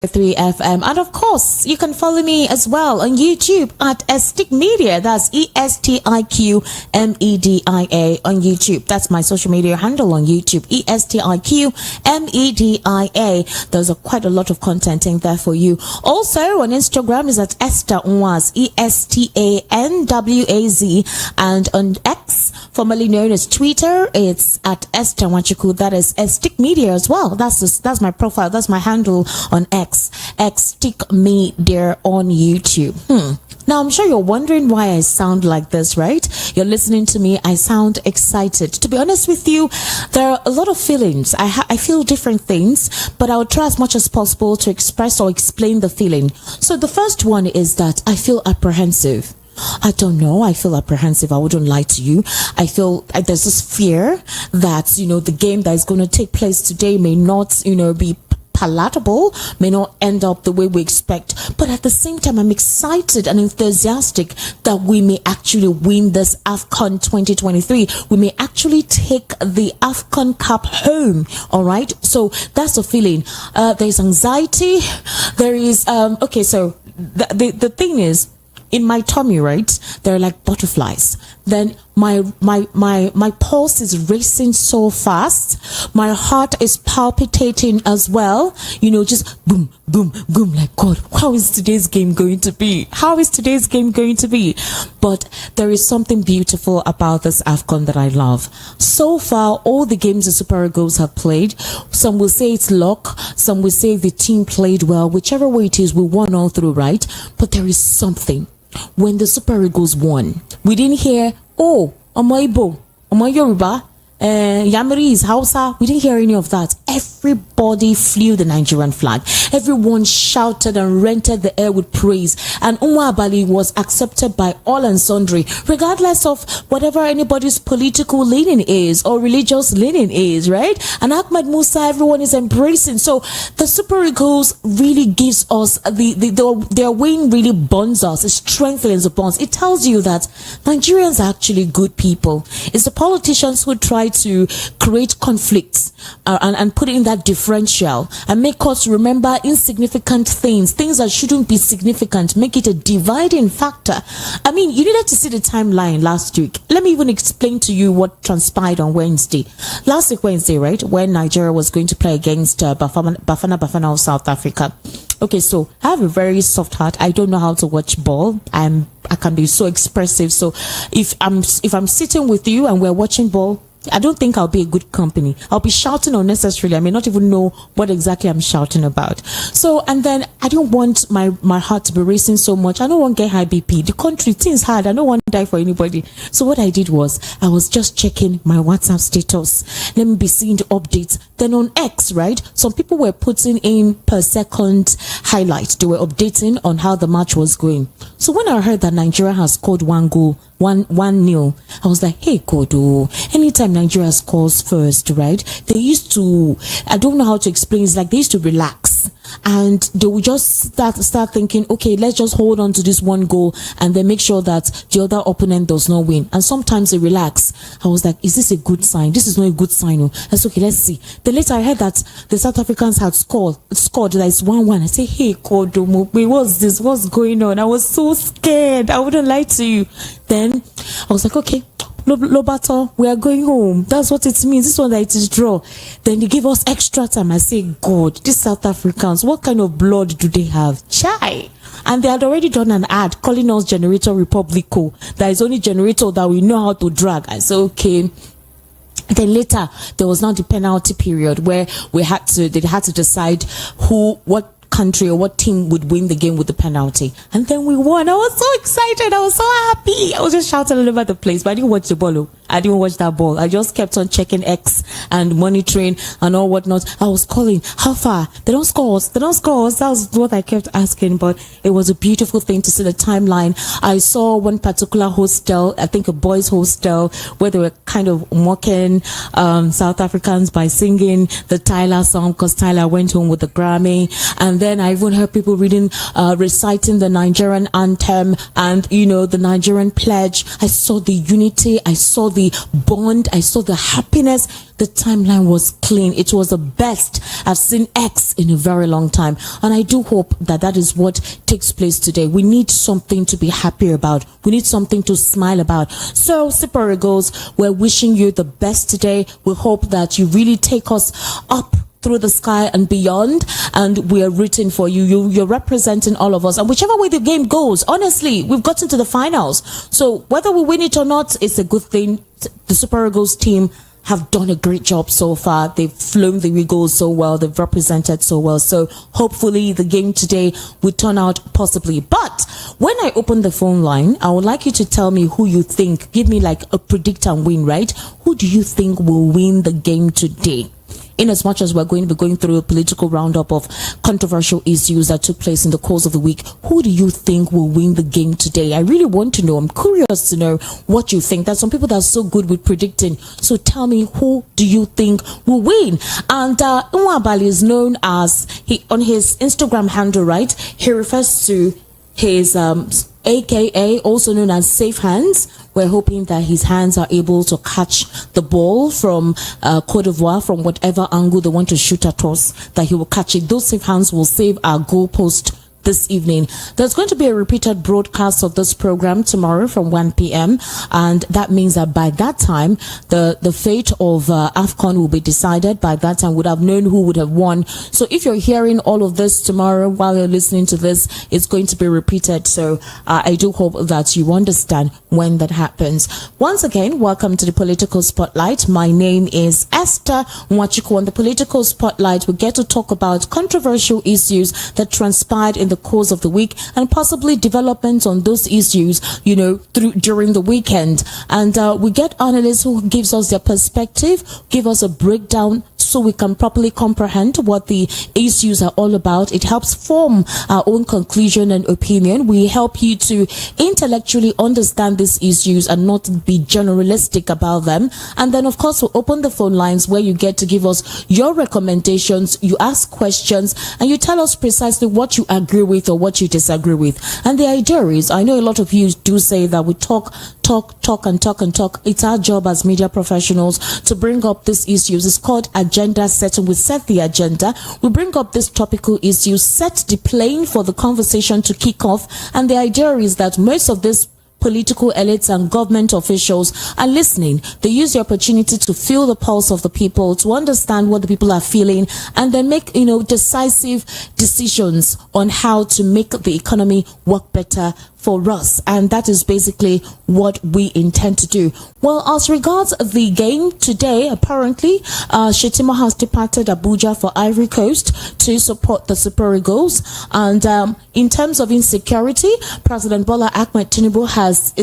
3 FM. And of course, you can follow me as well on YouTube at Estiq Media. That's ESTIQMEDIA on YouTube. That's my social media handle on YouTube, ESTIQMEDIA. There's quite a lot of content in there for you. Also on Instagram is at Esther Nwaz, ESTANWAZ. And on X, formerly known as Twitter, it's at Esther Nwachukwu. That is Estiq Media as well. That's my profile. That's my handle on X. Stick me there on YouTube. Now, I'm sure you're wondering why I sound like this, right? You're listening to me. I sound excited. To be honest with you, there are a lot of feelings. I feel different things, but I will try as much as possible to express or explain the feeling. So the first one is that I feel apprehensive. I don't know. I feel apprehensive. I wouldn't lie to you. I feel there's this fear that, the game that is going to take place today may not, be palatable, may not end up the way we expect. But at the same time, I'm excited and enthusiastic that we may actually win this AFCON 2023. We may actually take the AFCON Cup home. All right. So that's the feeling. There's anxiety. There is, okay. So the thing is, in my tummy, right, there are like butterflies. Then my pulse is racing so fast. My heart is palpitating as well. Just boom, boom, boom. Like, God, how is today's game going to be? How is today's game going to be? But there is something beautiful about this AFCON that I love. So far, all the games the Super Eagles have played, some will say it's luck. Some will say the team played well. Whichever way it is, we won all through, right? But there is something. When the Super Eagles won, we didn't hear, oh, Omo Igbo, Omo Yoruba, Yamiri Hausa. We didn't hear any of that. Everybody flew the Nigerian flag. Everyone shouted and rented the air with praise. And Umwa Abali was accepted by all and sundry, regardless of whatever anybody's political leaning is or religious leaning is, right? And Ahmed Musa, everyone is embracing. So the Super Eagles really gives us their win really bonds us. It strengthens the bonds. It tells you that Nigerians are actually good people. It's the politicians who try to create conflicts and put in that differential and make us remember insignificant things that shouldn't be significant, make it a dividing factor. I mean, you needed to see the timeline last week. Let me even explain to you what transpired on Wednesday. Last week Wednesday, right, when Nigeria was going to play against Bafana of South Africa. Okay, so I have a very soft heart. I don't know how to watch ball. I can be so expressive. So if I'm sitting with you and we're watching ball, I don't think I'll be a good company. I'll be shouting unnecessarily. I may not even know what exactly I'm shouting about. So, and then I don't want my heart to be racing so much. I don't want to get high BP. The country, things hard. I don't want to die for anybody. So what I did was, I was just checking my WhatsApp status. Let me be seeing the updates. Then on X, right? Some people were putting in per second highlights. They were updating on how the match was going. So when I heard that Nigeria has scored one goal, 1-0, I was like, hey, Kodo, anytime Nigeria scores first, right, they used to, I don't know how to explain, it's like they used to relax and they would just start thinking, okay, let's just hold on to this one goal and then make sure that the other opponent does not win. And sometimes they relax. I was like, is this a good sign? This is not a good sign. That's okay, let's see. Then later I heard that the South Africans had scored that is 1-1. I say, hey, Kodo, what's this? What's going on? I was so scared. I wouldn't lie to you. Then I was like, okay, Lobato, we are going home. That's what it means. This one that it is draw. Then they give us extra time. I say, God, these South Africans, what kind of blood do they have? Chai. And they had already done an ad calling us Generator Republico. That is only generator that we know how to drag. I say, okay. Then later, there was now the penalty period where they had to decide what country or what team would win the game with the penalty. And then we won. I was so excited. I was so happy. I was just shouting all over the place, but I didn't watch the ball. I didn't watch that ball. I just kept on checking X and monitoring and all whatnot. I was calling, how far? They don't score us. They don't score us. That was what I kept asking, but it was a beautiful thing to see the timeline. I saw one particular hostel, I think a boys' hostel, where they were kind of mocking South Africans by singing the Tyler song because Tyler went home with the Grammy. And then I even heard people reciting the Nigerian anthem and, the Nigerian pledge. I saw the unity. I saw the bond, I saw the happiness. The timeline was clean. It was the best I've seen X in a very long time. And I do hope that that is what takes place today. We need something to be happy about. We need something to smile about. So, Super Eagles, we're wishing you the best today. We hope that you really take us up through the sky and beyond, and we're rooting for you. You're representing all of us, and whichever way the game goes, honestly, we've gotten to the finals, so whether we win it or not, it's a good thing. The Super Eagles team have done a great job so far. They've flown the Eagles so well. They've represented so well. So hopefully the game today will turn out possibly. But when I open the phone line, I would like you to tell me who you think. Give me like a predict and win, right? Who do you think will win the game today? In as much as we're going to be going through a political roundup of controversial issues that took place in the course of the week, who do you think will win the game today? I really want to know. I'm curious to know what you think. There's some people that are so good with predicting. So tell me, who do you think will win? And Nwabali is known as, on his Instagram handle, right? He refers to his AKA, also known as Safe Hands. We're hoping that his hands are able to catch the ball from Cote d'Ivoire, from whatever angle they want to shoot at us, that he will catch it. Those safe hands will save our goalpost this evening. There's going to be a repeated broadcast of this program tomorrow from 1 p.m. and that means that by that time the fate of AFCON will be decided. By that time, we would have known who would have won. So if you're hearing all of this tomorrow while you're listening to this, it's going to be repeated. So I do hope that you understand when that happens. Once again, welcome to the Political Spotlight. My name is Esther Nwachukwu. On the Political Spotlight, we get to talk about controversial issues that transpired in the course of the week and possibly developments on those issues, during the weekend. And we get analysts who gives us their perspective, give us a breakdown so we can properly comprehend what the issues are all about. It helps form our own conclusion and opinion. We help you to intellectually understand these issues and not be generalistic about them. And then, of course, we'll open the phone lines where you get to give us your recommendations, you ask questions, and you tell us precisely what you agree with or what you disagree with. And the idea is, I know a lot of you do say that we talk. It's our job as media professionals to bring up these issues. It's called agenda setting. We set the agenda. We bring up these topical issues, set the plane for the conversation to kick off. And the idea is that most of this political elites and government officials are listening. They use the opportunity to feel the pulse of the people, to understand what the people are feeling, and then make, decisive decisions on how to make the economy work better for us. And that is basically what we intend to do. Well, as regards the game today, apparently, Shetima has departed Abuja for Ivory Coast to support the Super Eagles. And in terms of insecurity, President Bola Ahmed Tinubu has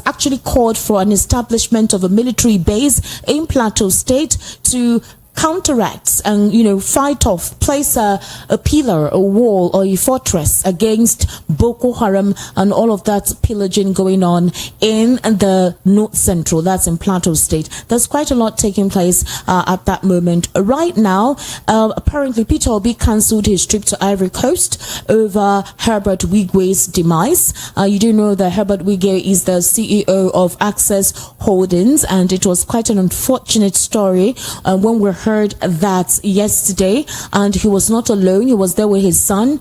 actually called for an establishment of a military base in Plateau State to counteract and fight off, place a pillar, a wall, or a fortress against Boko Haram and all of that pillaging going on in the North Central, that's in Plateau State. There's quite a lot taking place at that moment. Right now, apparently Peter Obi cancelled his trip to Ivory Coast over Herbert Wigwe's demise. You do know that Herbert Wigwe is the CEO of Access Holdings, and it was quite an unfortunate story when we heard that yesterday. And he was not alone. He was there with his son,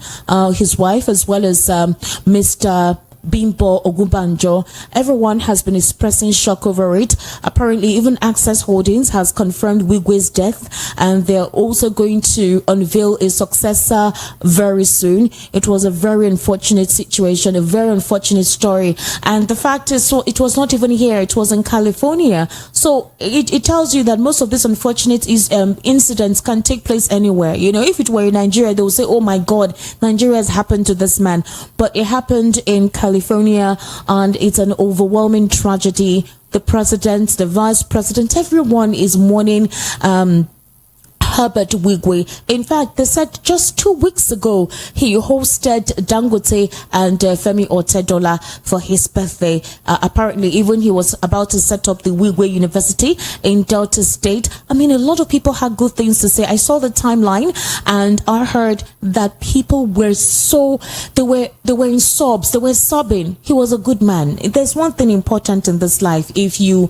his wife, as well as Mr. Bimbo Ogunbanjo. Everyone has been expressing shock over it. Apparently, even Access Holdings has confirmed Wigwe's death, and they're also going to unveil a successor very soon. It was a very unfortunate situation, a very unfortunate story. And the fact is, so it was not even here, it was in California. So it tells you that most of these unfortunate incidents can take place anywhere. If it were in Nigeria, they would say, oh my God, Nigeria has happened to this man. But it happened in California, and it's an overwhelming tragedy. The president, the vice president, everyone is mourning Herbert Wigwe. In fact, they said just 2 weeks ago, he hosted Dangote and Femi Otedola for his birthday. Apparently, even he was about to set up the Wigwe University in Delta State. I mean, a lot of people had good things to say. I saw the timeline and I heard that people were they were in sobs. They were sobbing. He was a good man. There's one thing important in this life. If you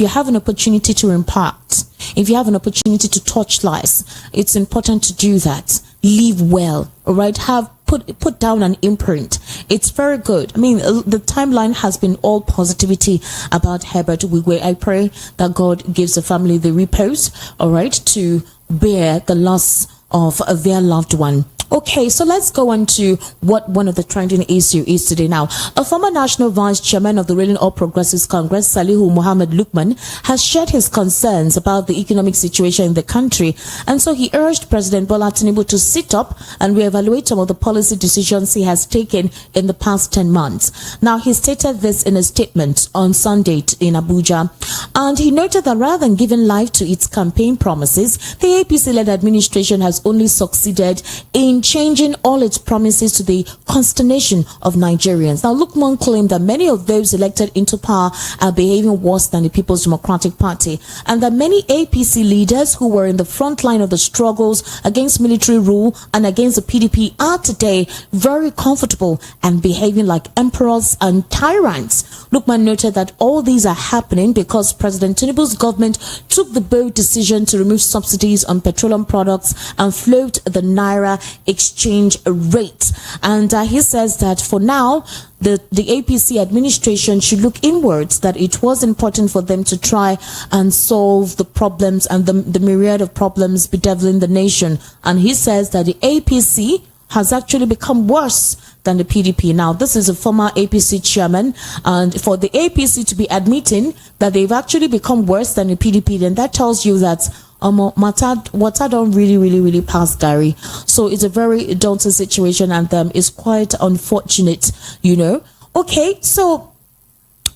have an opportunity to impact, if you have an opportunity to touch lives, it's important to do that. Live well, all right? Put down an imprint. It's very good. I mean, the timeline has been all positivity about Herbert Wigwe. I pray that God gives the family the repose, all right, to bear the loss of their loved one. Okay, so let's go on to what one of the trending issue is today now. A former national vice chairman of the ruling All Progressives Congress, Salihu Muhammad Lukman, has shared his concerns about the economic situation in the country. And so he urged President Bola Tinubu to sit up and reevaluate some of the policy decisions he has taken in the past 10 months. Now, he stated this in a statement on Sunday in Abuja. And he noted that rather than giving life to its campaign promises, the APC-led administration has only succeeded in changing all its promises to the consternation of Nigerians. Now, Lukman claimed that many of those elected into power are behaving worse than the People's Democratic Party, and that many APC leaders who were in the front line of the struggles against military rule and against the PDP are today very comfortable and behaving like emperors and tyrants. Lukman noted that all these are happening because President Tinubu's government took the bold decision to remove subsidies on petroleum products and float the Naira exchange rate. And he says that for now, the APC administration should look inwards, that it was important for them to try and solve the problems and the myriad of problems bedeviling the nation. And he says that the APC has actually become worse than the PDP. Now, this is a former APC chairman, and for the APC to be admitting that they've actually become worse than the PDP, then that tells you that water don't really pass Gary. So it's a very daunting situation, and it's quite unfortunate, you know. Okay, so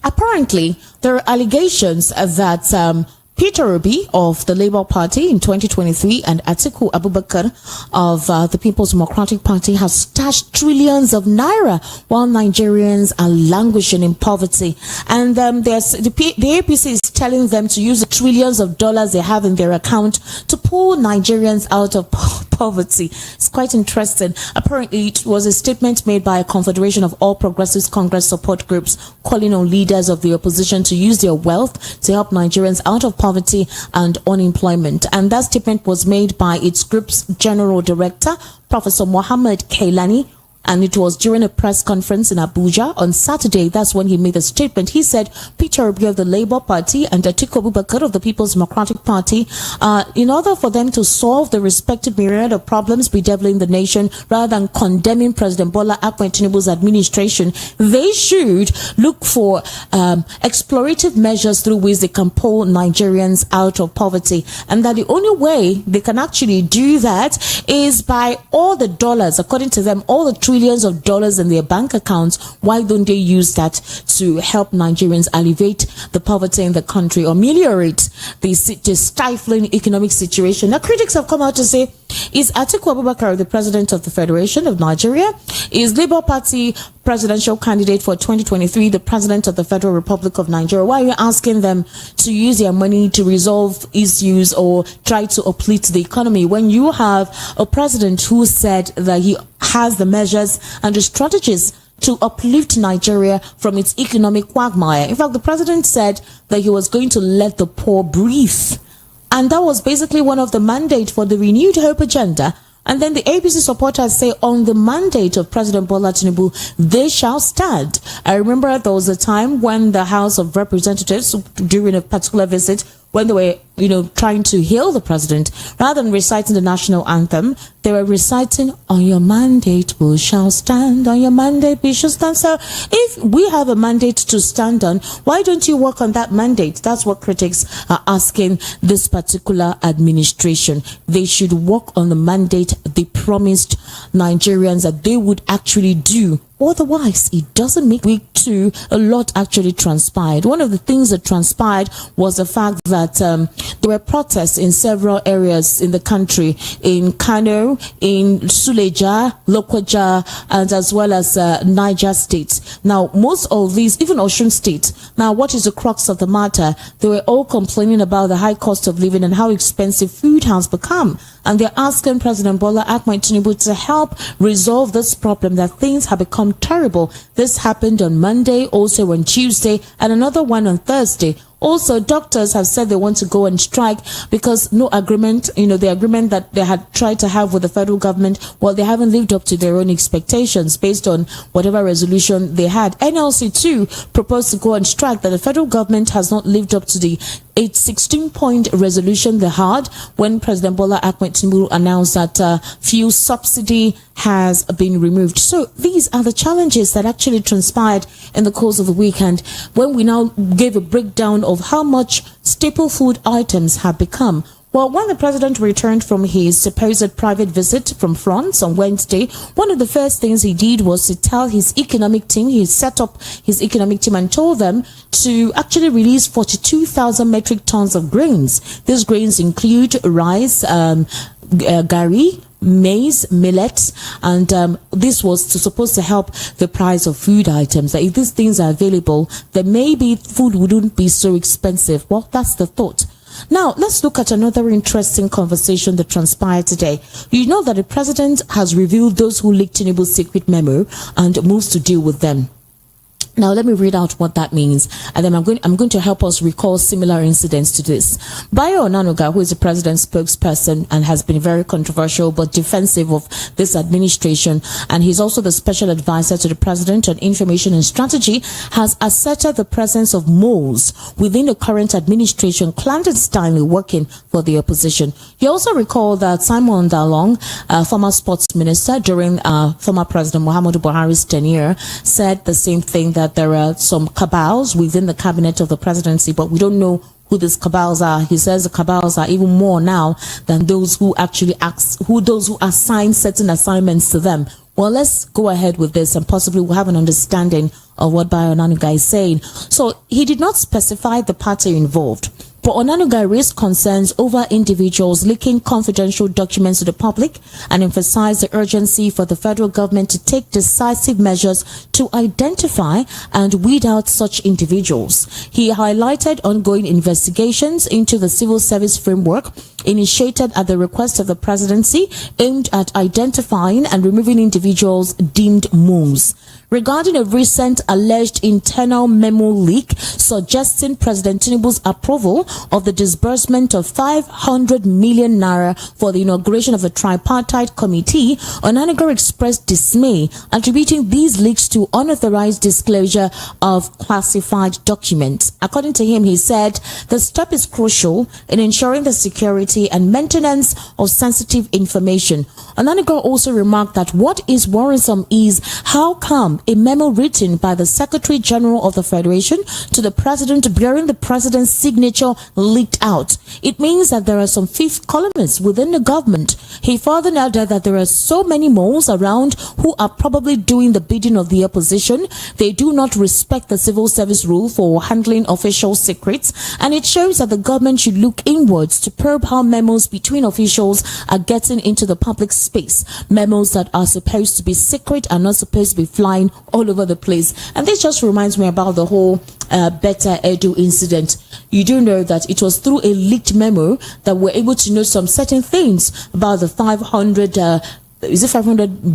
apparently there are allegations that Peter Obi of the Labour Party in 2023 and Atiku Abubakar of the People's Democratic Party have stashed trillions of naira while Nigerians are languishing in poverty. And the APC is telling them to use the trillions of dollars they have in their account to pull Nigerians out of poverty. It's quite interesting. Apparently, it was a statement made by a confederation of all Progressives Congress support groups calling on leaders of the opposition to use their wealth to help Nigerians out of poverty and unemployment. And that statement was made by its group's general director, Professor Mohammed Kailani, and it was during a press conference in Abuja on Saturday. That's when he made the statement. He said Peter Obi of the Labour Party and Atiku Abubakar of the People's Democratic Party, in order for them to solve the respective myriad of problems bedeviling the nation, rather than condemning President Bola Ahmed Tinubu's administration, they should look for explorative measures through which they can pull Nigerians out of poverty, and that the only way they can actually do that is by all the dollars, according to them, all the trillions of dollars in their bank accounts. Why don't they use that to help Nigerians alleviate the poverty in the country or ameliorate the stifling economic situation? Now, critics have come out to say, is Atiku Abubakar the president of the Federation of Nigeria? Is Labour Party presidential candidate for 2023 the president of the Federal Republic of Nigeria? Why are you asking them to use their money to resolve issues or try to uplift the economy when you have a president who said that he has the measures and the strategies to uplift Nigeria from its economic quagmire? In fact, the president said that he was going to let the poor breathe. And that was basically one of the mandates for the Renewed Hope agenda. And then the APC supporters say on the mandate of President Bola Tinubu, they shall stand. I remember there was a time when the House of Representatives, during a particular visit, when they were, trying to hail the president, rather than reciting the national anthem, they were reciting, on your mandate we shall stand, on your mandate we shall stand. So if we have a mandate to stand on, why don't you work on that mandate? That's what critics are asking this particular administration. They should work on the mandate they promised Nigerians that they would actually do Otherwise, it doesn't make week 2. A lot actually transpired. One of the things that transpired was the fact that there were protests in several areas in the country, in Kano, in Suleja, Lokoja, and as well as Niger State. Now, most of these, even Osun State, now what is the crux of the matter? They were all complaining about the high cost of living and how expensive food has become. And they're asking President Bola Ahmed Tinubu to help resolve this problem, that things have become terrible. This happened on Monday, also on Tuesday, and another one on Thursday. Also, doctors have said they want to go on strike because no agreement, the agreement that they had tried to have with the federal government, well, they haven't lived up to their own expectations based on whatever resolution they had. NLC too proposed to go on strike, that the federal government has not lived up to the 16-point resolution they had when President Bola Ahmed Tinubu announced that fuel subsidy has been removed. So these are the challenges that actually transpired in the course of the weekend, when we now gave a breakdown of how much staple food items have become. Well, when the president returned from his supposed private visit from France on Wednesday, one of the first things he did was to tell his economic team, he set up his economic team and told them to actually release 42,000 metric tons of grains. These grains include rice, gari, maize, millets, and this was supposed to help the price of food items. That if these things are available, then maybe food wouldn't be so expensive. Well, that's the thought. Now, let's look at another interesting conversation that transpired today. You know that the president has revealed those who leaked Tinubu's secret memo and moves to deal with them. Now, let me read out what that means, and then I'm going to help us recall similar incidents to this. Bayo Onanuga, who is the president's spokesperson and has been very controversial but defensive of this administration, and he's also the special advisor to the president on information and strategy, has asserted the presence of moles within the current administration clandestinely working for the opposition. He also recalled that Simon Dalong, former sports minister during former President Muhammadu Buhari's tenure, said the same thing, that there are some cabals within the cabinet of the presidency, but we don't know who these cabals are. He says the cabals are even more now than those who actually those who assign certain assignments to them. Well, let's go ahead with this and possibly we'll have an understanding of what Bayo Onanuga is saying. So he did not specify the party involved, but Onanuga raised concerns over individuals leaking confidential documents to the public and emphasized the urgency for the federal government to take decisive measures to identify and weed out such individuals. He highlighted ongoing investigations into the civil service framework initiated at the request of the presidency, aimed at identifying and removing individuals deemed moles. Regarding a recent alleged internal memo leak suggesting President Tinubu's approval of the disbursement of 500 million naira for the inauguration of a tripartite committee, Onanuga expressed dismay, attributing these leaks to unauthorized disclosure of classified documents. According to him, he said the step is crucial in ensuring the security and maintenance of sensitive information. Onanuga also remarked that what is worrisome is how come a memo written by the Secretary General of the Federation to the President bearing the President's signature leaked out. It means that there are some fifth columnists within the government. He further noted that there are so many moles around who are probably doing the bidding of the opposition. They do not respect the civil service rule for handling official secrets, and it shows that the government should look inwards to probe how memos between officials are getting into the public space. Memos that are supposed to be secret are not supposed to be flying all over the place. And this just reminds me about the whole Beta Edu incident. You do know that it was through a leaked memo that we're able to know some certain things about the 500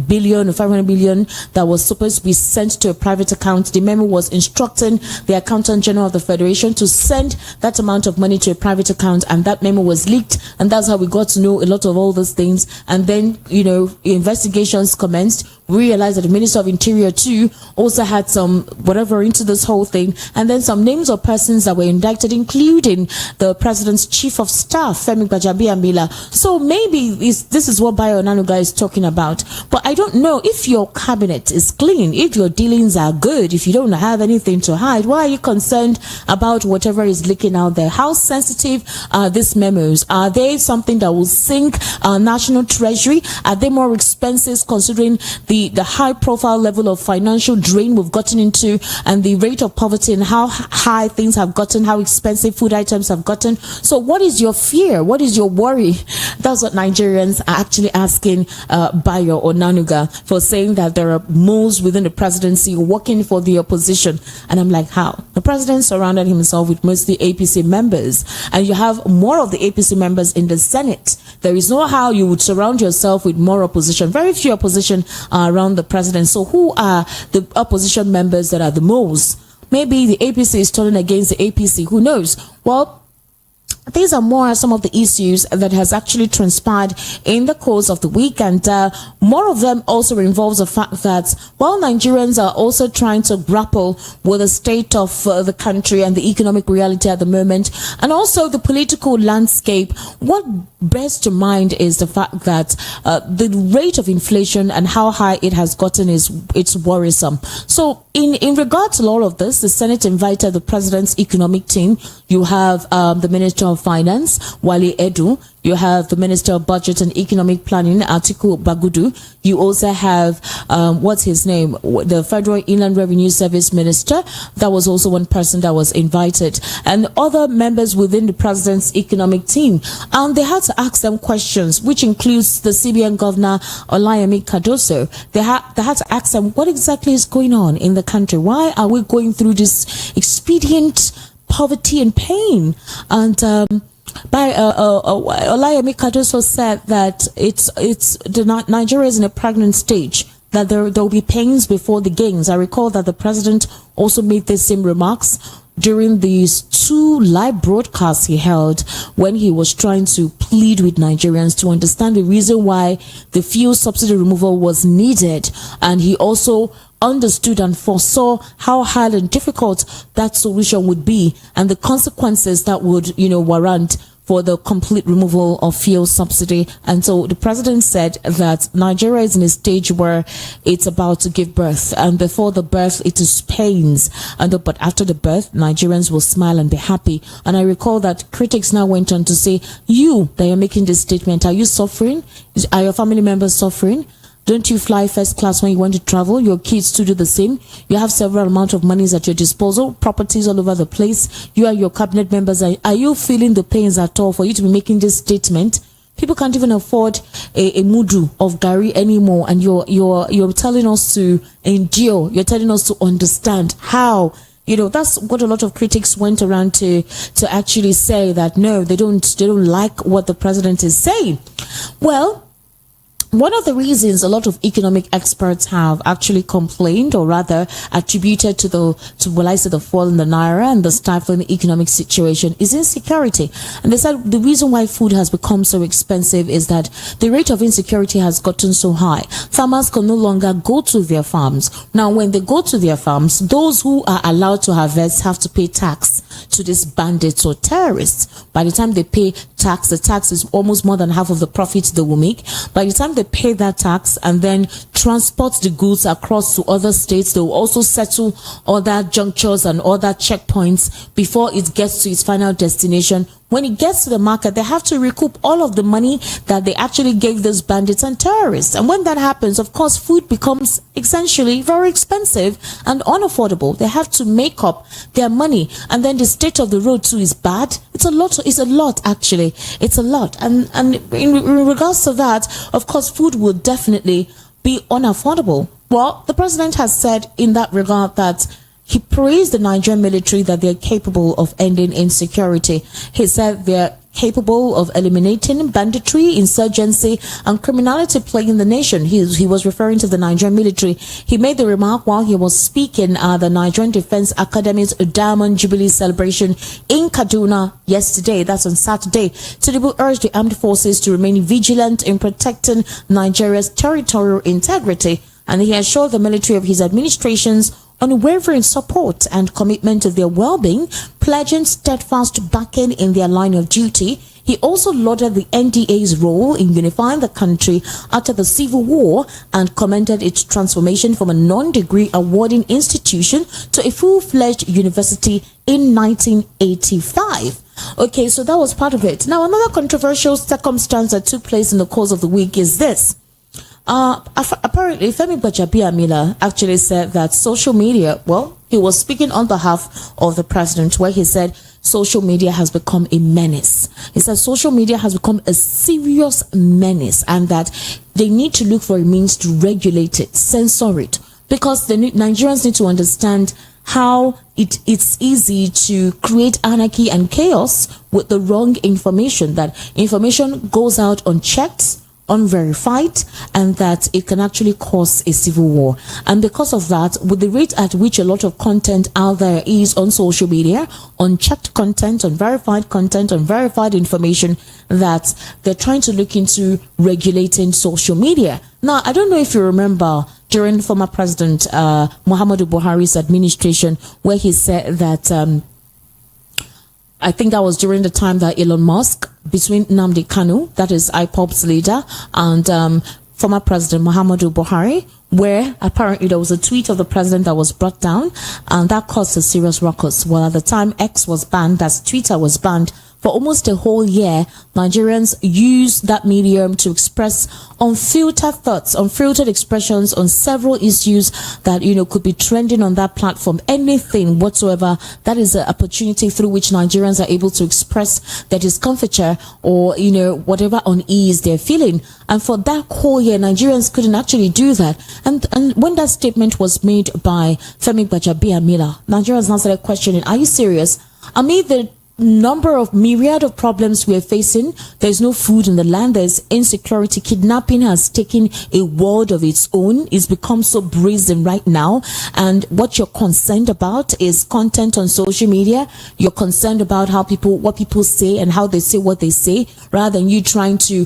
billion or 500 billion that was supposed to be sent to a private account. The memo was instructing the Accountant General of the Federation to send that amount of money to a private account, and that memo was leaked, and that's how we got to know a lot of all those things. And then, investigations commenced. We realized that the Minister of Interior too also had some whatever into this whole thing, and then some names of persons that were indicted, including the President's Chief of Staff, Femi Gbajabiamila. So maybe this is what Bayo Onanuga is talking about. But I don't know if your cabinet is clean, if your dealings are good, if you don't have anything to hide. Why are you concerned about whatever is leaking out there? How sensitive are these memos? Are they something that will sink our national treasury? Are they more expenses considering the the high profile level of financial drain we've gotten into, and the rate of poverty and how high things have gotten, how expensive food items have gotten. So what is your fear? What is your worry? That's what Nigerians are actually asking Bayo Onanuga for saying that there are moles within the presidency working for the opposition. And I'm like, how? The president surrounded himself with mostly APC members, and you have more of the APC members in the Senate. There is no how you would surround yourself with more opposition. Very few opposition are around the president. So who are the opposition members that are the most? Maybe the APC is turning against the APC. Who knows? Well, these are more some of the issues that has actually transpired in the course of the week, and more of them also involves the fact that while Nigerians are also trying to grapple with the state of the country and the economic reality at the moment, and also the political landscape, what bears to mind is the fact that the rate of inflation and how high it has gotten it's worrisome. So in regard to all of this, the Senate invited the president's economic team. You have the Minister of Finance, Wale Edu. You have the Minister of Budget and Economic Planning, Atiku Bagudu. You also have, what's his name? The Federal Inland Revenue Service Minister. That was also one person that was invited. And other members within the president's economic team. And they had to ask them questions, which includes the CBN Governor, Olayemi Cardoso. They had to ask them, what exactly is going on in the country? Why are we going through this expedient poverty and pain? And Olayemi Cardoso said that Nigeria is in a pregnant stage, that there will be pains before the gains. I recall that the president also made the same remarks during these 2 live broadcasts he held when he was trying to plead with Nigerians to understand the reason why the fuel subsidy removal was needed. And he also understood and foresaw how hard and difficult that solution would be, and the consequences that would, warrant for the complete removal of fuel subsidy. And so the president said that Nigeria is in a stage where it's about to give birth, and before the birth it is pains, but after the birth Nigerians will smile and be happy. And I recall that critics now went on to say, you that you're making this statement, are you suffering? Are your family members suffering? Don't you fly first class when you want to travel? Your kids to do the same. You have several amount of monies at your disposal, properties all over the place. You and your cabinet members, are you feeling the pains at all for you to be making this statement? People can't even afford a mudu of gari anymore, and you're telling us to endure. You're telling us to understand how. That's what a lot of critics went around to actually say, that no, they don't like what the president is saying. Well, one of the reasons a lot of economic experts have actually complained, or rather attributed to the fall in the naira and the stifling economic situation, is insecurity. And they said the reason why food has become so expensive is that the rate of insecurity has gotten so high. Farmers can no longer go to their farms. Now, when they go to their farms, those who are allowed to harvest have to pay tax to these bandits or terrorists. By the time they pay tax, the tax is almost more than half of the profits they will make. By the time they pay that tax and then transport the goods across to other states, they will also settle other junctures and other checkpoints before it gets to its final destination. When it gets to the market, they have to recoup all of the money that they actually gave those bandits and terrorists. And when that happens, of course, food becomes essentially very expensive and unaffordable. They have to make up their money. And then the state of the road too is bad. It's a lot actually. It's a lot. And in regards to that, of course, food will definitely be unaffordable. Well, the president has said in that regard that he praised the Nigerian military, that they're capable of ending insecurity. He said they're capable of eliminating banditry, insurgency, and criminality plaguing the nation. He was referring to the Nigerian military. He made the remark while he was speaking at the Nigerian Defense Academy's Diamond Jubilee celebration in Kaduna yesterday. That's on Saturday. Tinubu urged the armed forces to remain vigilant in protecting Nigeria's territorial integrity, and he assured the military of his administration's unwavering support and commitment to their well-being, pledging steadfast backing in their line of duty. He also lauded the NDA's role in unifying the country after the Civil War and commended its transformation from a non-degree awarding institution to a full-fledged university in 1985. Okay, so that was part of it. Now, another controversial circumstance that took place in the course of the week is this. Apparently, Femi Gbajabiamila actually said that social media, well, he was speaking on behalf of the president, where he said social media has become a menace. He said social media has become a serious menace and that they need to look for a means to regulate it, censor it, because the Nigerians need to understand how it's easy to create anarchy and chaos with the wrong information, that information goes out unchecked, unverified, and that it can actually cause a civil war. And because of that, with the rate at which a lot of content out there is on social media, unchecked content, unverified content, unverified information, that they're trying to look into regulating social media. Now, I don't know if you remember during former President Muhammadu Buhari's administration, where he said that I think that was during the time that Elon Musk, between Nnamdi Kanu, that is IPOB's leader, and former President Muhammadu Buhari, where apparently there was a tweet of the president that was brought down, and that caused a serious ruckus. Well, at the time X was banned, that's Twitter was banned, for almost a whole year, Nigerians used that medium to express unfiltered thoughts, unfiltered expressions on several issues that, could be trending on that platform. Anything whatsoever, that is an opportunity through which Nigerians are able to express their discomfiture or, whatever unease they're feeling. And for that whole year, Nigerians couldn't actually do that. And when that statement was made by Femi Gbajabiamila, Nigerians now started questioning, are you serious? Amid the number of myriad of problems we're facing, there's no food in the land, there's insecurity, kidnapping has taken a world of its own, it's become so brazen right now, and what you're concerned about is content on social media. You're concerned about what people say and how they say what they say, rather than you trying to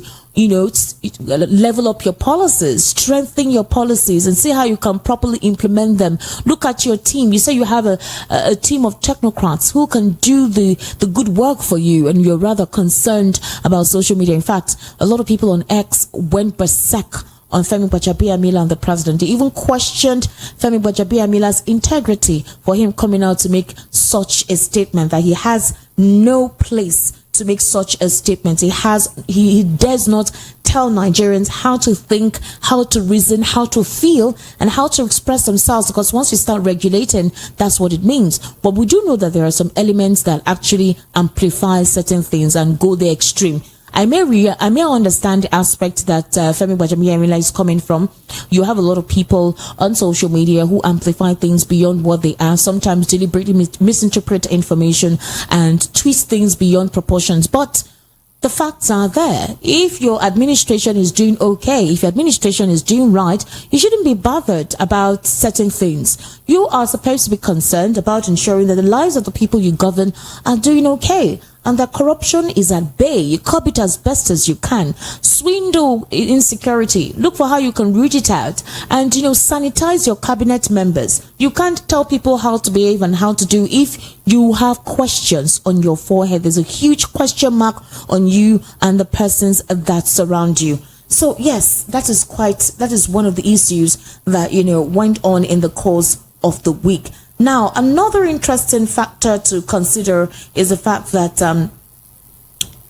level up your policies, strengthen your policies, and see how you can properly implement them. Look at your team. You say you have a team of technocrats who can do the good work for you, and you're rather concerned about social media. In fact, a lot of people on X went berserk on Femi Gbajabiamila and the president. They even questioned Femi Gbajabiamila's integrity for him coming out to make such a statement, that he has no place to make such a statement. He dares not tell Nigerians how to think, how to reason, how to feel, and how to express themselves, because once you start regulating, that's what it means. But we do know that there are some elements that actually amplify certain things and go the extreme. I may understand the aspect that Femi Gbajabiamila is coming from. You have a lot of people on social media who amplify things beyond what they are, sometimes deliberately misinterpret information and twist things beyond proportions. But the facts are there. If your administration is doing okay, if your administration is doing right, you shouldn't be bothered about certain things. You are supposed to be concerned about ensuring that the lives of the people you govern are doing okay, and that corruption is at bay. You curb it as best as you can. Swindle insecurity. Look for how you can root it out, and sanitize your cabinet members. You can't tell people how to behave and how to do if you have questions on your forehead. There's a huge question mark on you and the persons that surround you. So yes, that is one of the issues that went on in the course of the week. Now, another interesting factor to consider is the fact that an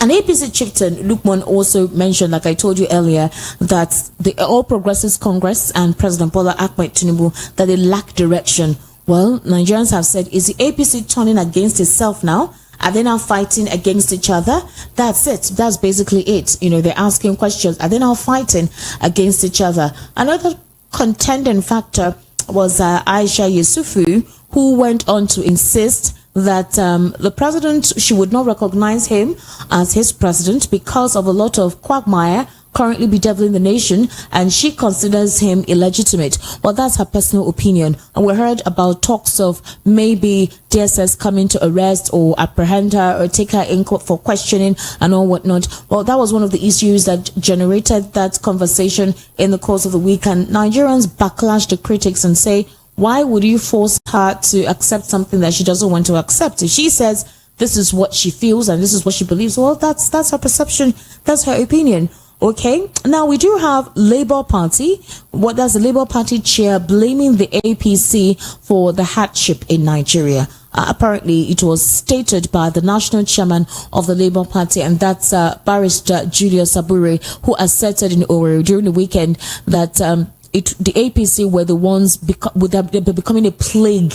APC chieftain, Lukman, also mentioned, like I told you earlier, that the All Progressives Congress and President Bola Ahmed Tinubu, that they lack direction. Well, Nigerians have said, is the APC turning against itself now? Are they now fighting against each other? That's it. That's basically it. They're asking questions. Are they now fighting against each other? Another contending factor was Aisha Yusufu, who went on to insist that the president, she would not recognize him as his president because of a lot of quagmire currently bedeviling the nation, and she considers him illegitimate. Well, that's her personal opinion. And we heard about talks of maybe DSS coming to arrest or apprehend her or take her in court for questioning and all whatnot. Well, that was one of the issues that generated that conversation in the course of the week, and Nigerians backlash the critics and say, why would you force her to accept something that she doesn't want to accept? If she says this is what she feels and this is what she believes, well, that's her perception, that's her opinion. Okay, now we do have Labour Party. What does the Labour Party chair blaming the APC for the hardship in Nigeria? Apparently, it was stated by the national chairman of the Labour Party, and that's Barrister Julius Abure, who asserted in Owerri during the weekend that the APC were the ones becoming a plague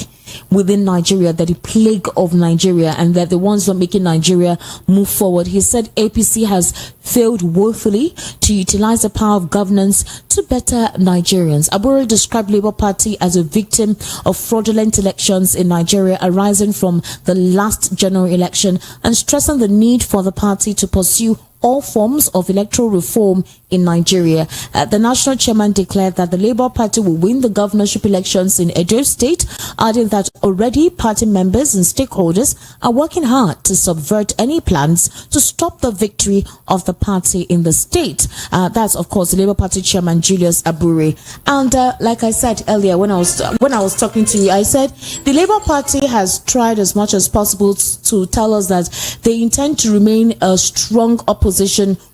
within Nigeria, that the plague of Nigeria, and that the ones who are making Nigeria move forward. He said APC has failed woefully to utilize the power of governance to better Nigerians. Abure described Labour Party as a victim of fraudulent elections in Nigeria arising from the last general election, and stressing the need for the party to pursue all forms of electoral reform in Nigeria. The national chairman declared that the Labour Party will win the governorship elections in Edo State, adding that already party members and stakeholders are working hard to subvert any plans to stop the victory of the party in the state. That's, of course, the Labour Party chairman Julius Abure. And like I said earlier, when I was talking to you, I said the Labour Party has tried as much as possible to tell us that they intend to remain a strong opposition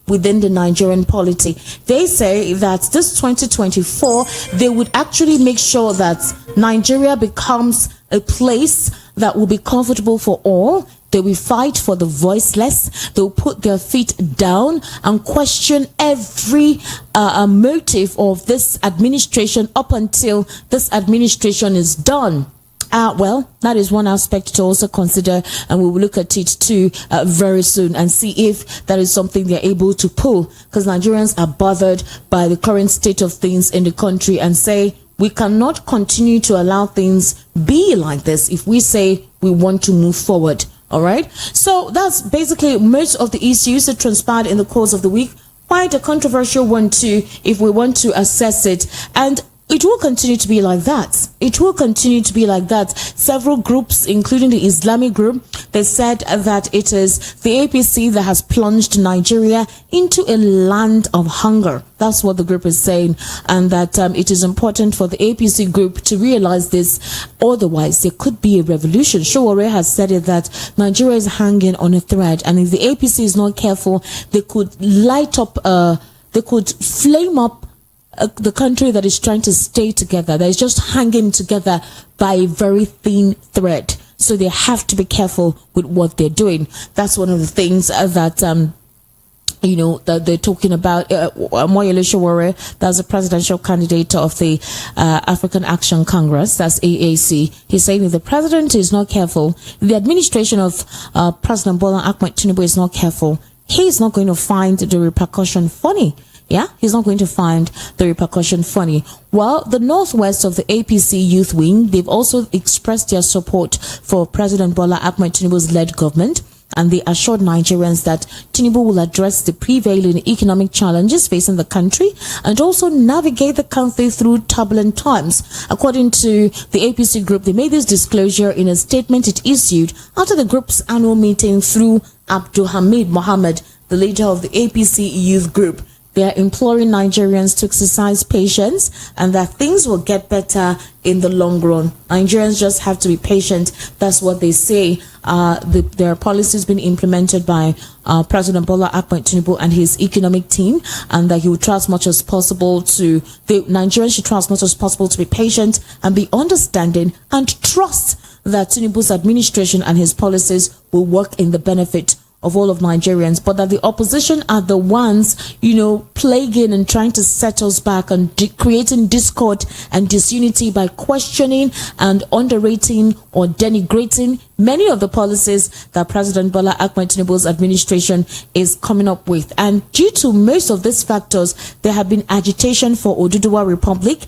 within the Nigerian polity. They say that this 2024, they would actually make sure that Nigeria becomes a place that will be comfortable for all. They will fight for the voiceless. They will put their feet down and question every motive of this administration up until this administration is done. Well, that is one aspect to also consider, and we will look at it too very soon and see if that is something they're able to pull, because Nigerians are bothered by the current state of things in the country and say we cannot continue to allow things be like this if we say we want to move forward. All right, so that's basically most of the issues that transpired in the course of the week. Quite a controversial one too, if we want to assess it, and it will continue to be like that. It will continue to be like that. Several groups, including the Islamic group, they said that it is the APC that has plunged Nigeria into a land of hunger. That's what the group is saying, and that it is important for the APC group to realize this. Otherwise, there could be a revolution. Showore has said it, that Nigeria is hanging on a thread, and if the APC is not careful, they could light up, they could flame up the country that is trying to stay together, that is just hanging together by a very thin thread. So they have to be careful with what they're doing. That's one of the things that you know, that they're talking about. Moyele Showore, that's the presidential candidate of the African Action Congress, that's AAC. He's saying if the president is not careful, the administration of President Bola Ahmed Tinubu is not careful, he's not going to find the repercussion funny. Yeah, he's not going to find the repercussion funny. Well, the Northwest of the APC Youth Wing, they've also expressed their support for President Bola Ahmed Tinubu's led government, and they assured Nigerians that Tinubu will address the prevailing economic challenges facing the country and also navigate the country through turbulent times. According to the APC group, they made this disclosure in a statement it issued after the group's annual meeting through Abdul Hamid Mohammed, the leader of the APC Youth Group. They are imploring Nigerians to exercise patience and that things will get better in the long run. Nigerians just have to be patient. That's what they say. There are policies being implemented by President Bola Ahmed Tinubu and his economic team, and that he will try as much as possible to, Nigerians should try as much as possible to be patient and be understanding and trust that Tinubu's administration and his policies will work in the benefit of all of Nigerians, but that the opposition are the ones, you know, plaguing and trying to set us back and creating discord and disunity by questioning and underrating or denigrating many of the policies that President Bola Ahmed Tinubu's administration is coming up with. And due to most of these factors, there have been agitation for Oduduwa Republic,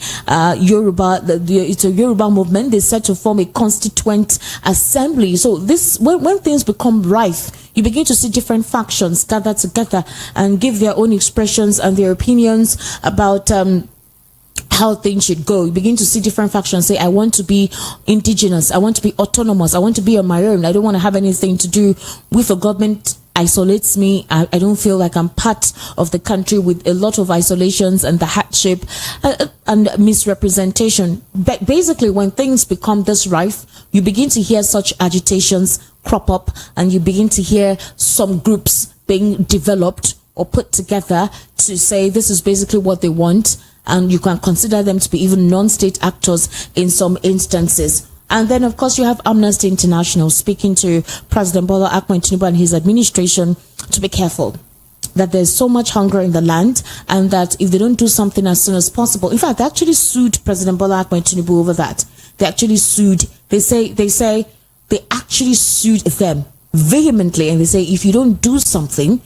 Yoruba. It's a Yoruba movement. They set to form a constituent assembly. So this, when things become rife, you begin to see different factions gather together and give their own expressions and their opinions about how things should go. You begin to see different factions say, I want to be indigenous, I want to be autonomous, I want to be on my own, I don't want to have anything to do with the government. Isolates me. I don't feel like I'm part of the country, with a lot of isolations and the hardship and misrepresentation. But basically, when things become this rife, you begin to hear such agitations crop up, and you begin to hear some groups being developed or put together to say this is basically what they want, and you can consider them to be even non-state actors in some instances. And then, of course, you have Amnesty International speaking to President Bola Ahmed Tinubu and his administration to be careful, that there's so much hunger in the land, and that if they don't do something as soon as possible, in fact, they actually sued President Bola Ahmed Tinubu over that. They actually sued. They say they actually sued them vehemently, and they say if you don't do something,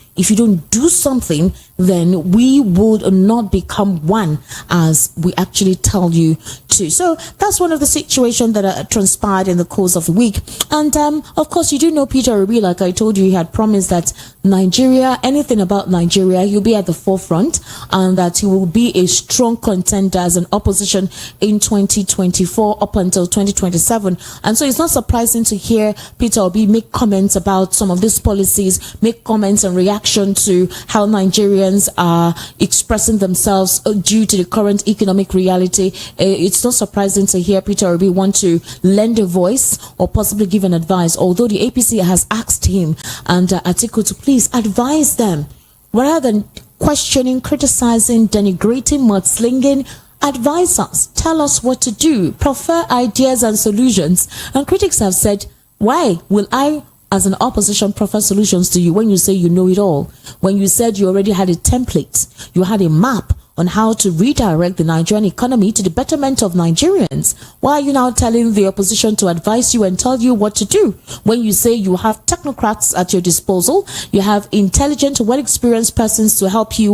then we would not become one as we actually tell you to. So that's one of the situations that transpired in the course of the week. And of course, you do know Peter Obi, like I told you, he had promised that Nigeria, anything about Nigeria, he'll be at the forefront, and that he will be a strong contender as an opposition in 2024 up until 2027. And so it's not surprising to hear Peter Obi make comments about some of these policies, make comments and reaction to how Nigerians are expressing themselves due to the current economic reality. It's not surprising to hear Peter Obi want to lend a voice or possibly give an advice, although the APC has asked him and Atiku to please advise them rather than questioning, criticizing, denigrating, mudslinging. Advise us, tell us what to do, prefer ideas and solutions. And critics have said, why will I as an opposition prefer solutions to you when you say you know it all? When you said you already had a template, you had a map on how to redirect the Nigerian economy to the betterment of Nigerians. Why are you now telling the opposition to advise you and tell you what to do? When you say you have technocrats at your disposal, you have intelligent, well-experienced persons to help you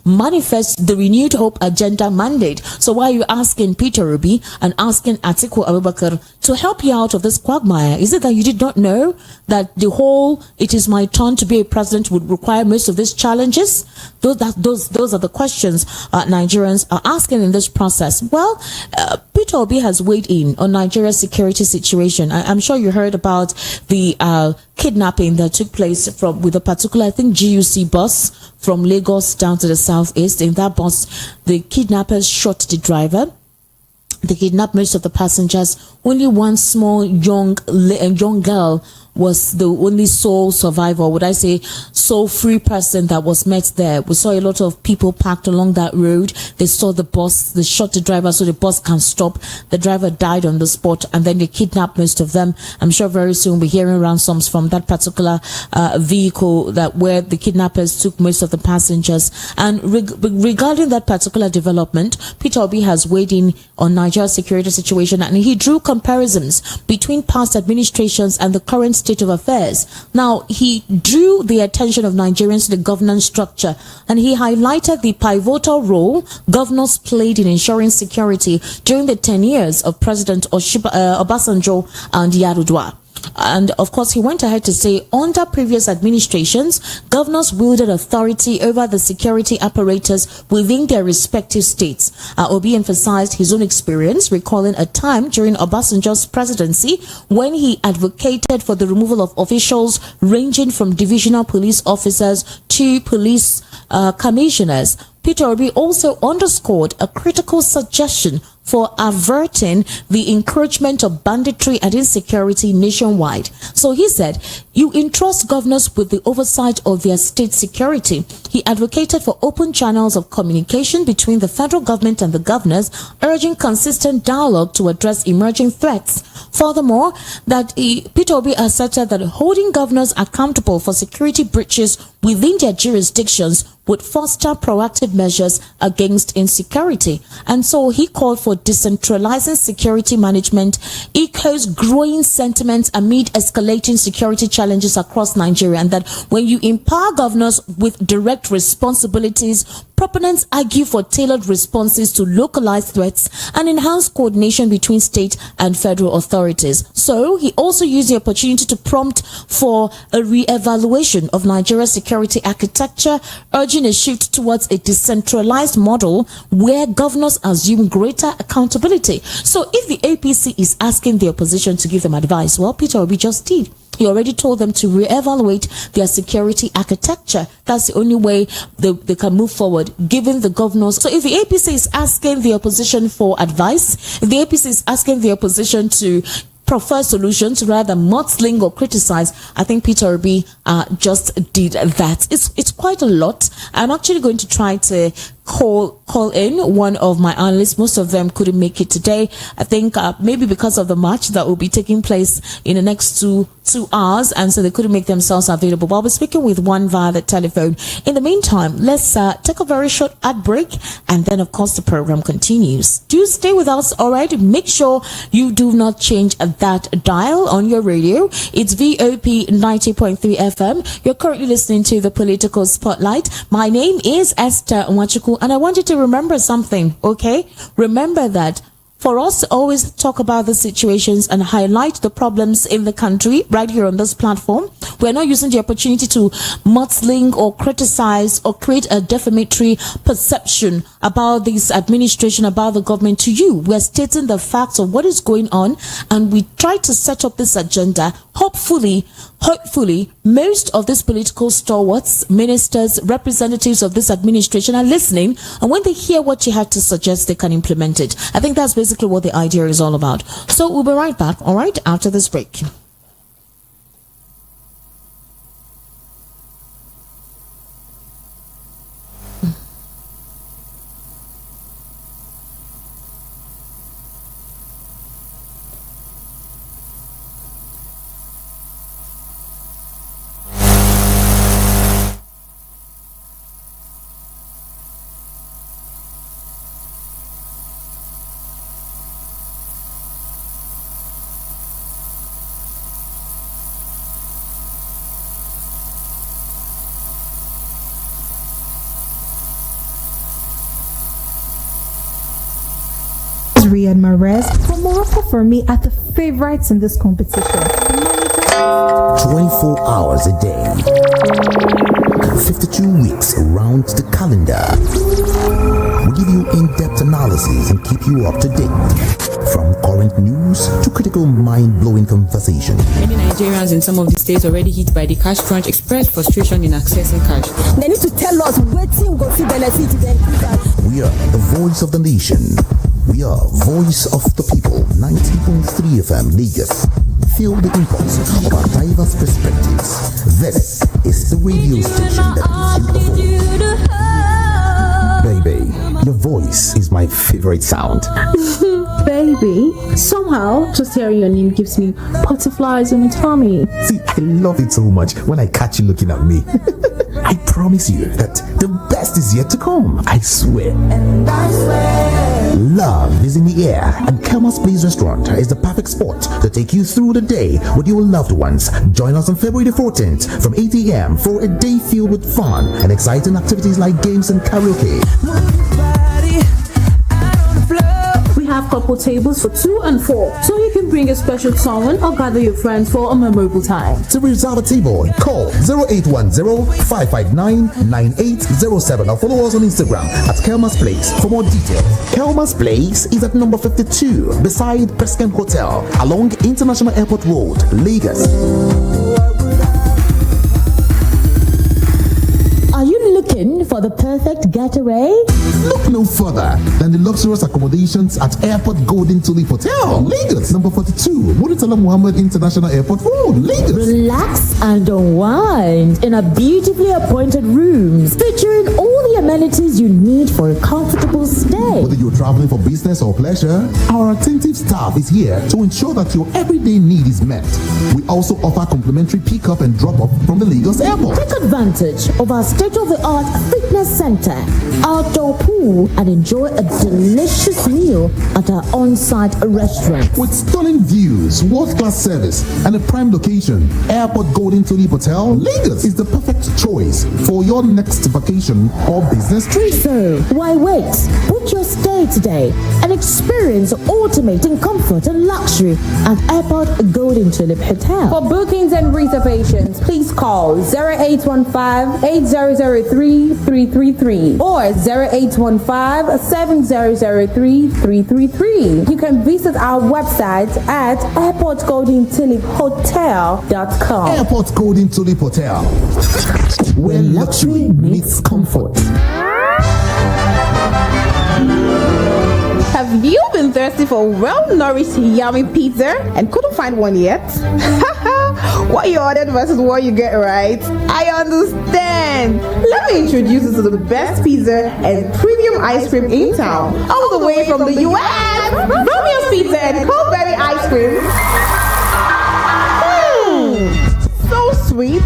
manifest the renewed hope agenda mandate. So why are you asking Peter Obi and asking Atiku Abubakar to help you out of this quagmire? Is it that you did not know that the whole "it is my turn to be a president" would require most of these challenges? Those are the questions Nigerians are asking in this process. Well, Peter Obi has weighed in on Nigeria's security situation. I'm sure you heard about the kidnapping that took place with a particular, I think, GUC bus from Lagos down to the southeast. In that bus, the kidnappers shot the driver. They kidnapped most of the passengers. Only one small young girl was the only sole survivor, would I say, sole free person that was met there. We saw a lot of people parked along that road. They saw the bus, they shot the driver so the bus can stop. The driver died on the spot, and then they kidnapped most of them. I'm sure very soon we'll be hearing ransoms from that particular vehicle where the kidnappers took most of the passengers. And regarding that particular development, Peter Obi has weighed in on Nigeria's security situation, and he drew comparisons between past administrations and the current state of affairs. Now, he drew the attention of Nigerians to the governance structure, and he highlighted the pivotal role governors played in ensuring security during the 10 years of President Obasanjo and Yar'Adua. And of course, he went ahead to say, under previous administrations, governors wielded authority over the security apparatus within their respective states. Obi emphasized his own experience, recalling a time during Obasanjo's presidency when he advocated for the removal of officials ranging from divisional police officers to police commissioners. Peter Obi also underscored a critical suggestion for averting the encroachment of banditry and insecurity nationwide. So he said, you entrust governors with the oversight of their state security. He advocated for open channels of communication between the federal government and the governors, urging consistent dialogue to address emerging threats. Furthermore, Peter Obi asserted that holding governors accountable for security breaches within their jurisdictions would foster proactive measures against insecurity. And so he called for decentralizing security management, echoes growing sentiments amid escalating security challenges across Nigeria, and that when you empower governors with direct responsibilities, proponents argue for tailored responses to localized threats and enhanced coordination between state and federal authorities. So he also used the opportunity to prompt for a re-evaluation of Nigeria's security architecture, urging a shift towards a decentralized model where governors assume greater accountability. So if the APC is asking the opposition to give them advice, well, Peter Obi just did. He already told them to reevaluate their security architecture. That's the only way they can move forward, giving the governors. So if the APC is asking the opposition for advice, if the APC is asking the opposition to prefer solutions rather than mudsling or criticize. I think Peter Obi just did that. It's quite a lot. I'm actually going to try to call in one of my analysts. Most of them couldn't make it today. I think maybe because of the match that will be taking place in the next two hours, and so they couldn't make themselves available. But I'll be speaking with one via the telephone. In the meantime, let's take a very short ad break, and then of course the program continues. Do stay with us, all right? Make sure you do not change that dial on your radio. It's VOP 90.3 FM. You're currently listening to the Political Spotlight. My name is Esther Nwachukwu, and I want you to remember something, okay? Remember that for us to always talk about the situations and highlight the problems in the country right here on this platform, we're not using the opportunity to mudsling or criticize or create a defamatory perception about this administration, about the government to you. We're stating the facts of what is going on, and we try to set up this agenda. Hopefully, most of these political stalwarts, ministers, representatives of this administration are listening, and when they hear what you have to suggest, they can implement it. I think that's basically what the idea is all about. So we'll be right back, all right, after this break. And my rest for more for me at the favorites in this competition. 24 hours a day, 52 weeks around the calendar. We give you in-depth analysis and keep you up to date. From current news to critical mind-blowing conversation. Many Nigerians in some of the states already hit by the cash crunch express frustration in accessing cash. They need to tell us what team go to benefit them. We are the voice of the nation. We are voice of the people. 90.3 FM Lagos. Feel the impulse of our diverse perspectives. This is the radio station that is you. Baby, your voice is my favorite sound. Baby, somehow just hearing your name gives me butterflies in my tummy. See, I love it so much when I catch you looking at me. I promise you that the best is yet to come. I swear. And I swear. Love is in the air, and Kelma's Place Restaurant is the perfect spot to take you through the day with your loved ones. Join us on February the 14th from 8 a.m. for a day filled with fun and exciting activities like games and karaoke. We have couple tables for 2 and 4, so you can bring a special someone or gather your friends for a memorable time. To reserve a table, call 0810-559-9807 or follow us on Instagram at Kelma's Place for more details. Kelma's Place is at number 52 beside Prescott Hotel along International Airport Road, Lagos. Are you looking for the perfect getaway? Look no further than the luxurious accommodations at Airport Golden Tulip Hotel, Lagos, number 42, Muritala Muhammad International Airport Road, Lagos. Relax and unwind in a beautifully appointed rooms featuring all the amenities you need for a comfortable stay. Whether you're traveling for business or pleasure, our attentive staff is here to ensure that your everyday need is met. We also offer complimentary pick-up and drop-off from the Lagos Airport. Take advantage of our state-of-the-art fitness center, outdoor pool, and enjoy a delicious meal at our on-site restaurant. With stunning views, world-class service, and a prime location, Airport Golden Tulip Hotel, Lagos is the perfect choice for your next vacation or business trip. So, why wait? Book your stay today and experience ultimate in comfort and luxury at Airport Golden Tulip Hotel. For bookings and reservations, please call 0815-8003-333 or 0815-7003-333. You can visit our website at airportgoldentuliphotel.com. Airport Golden Tulip Hotel, where luxury meets comfort. Have Have you been thirsty for well-nourished, yummy pizza and couldn't find one yet? What you ordered versus what you get, right? I understand. Let me introduce you to the best pizza and premium ice cream in town, all the way from the US. Romeo's Pizza and Coldberry Ice Cream. So sweet,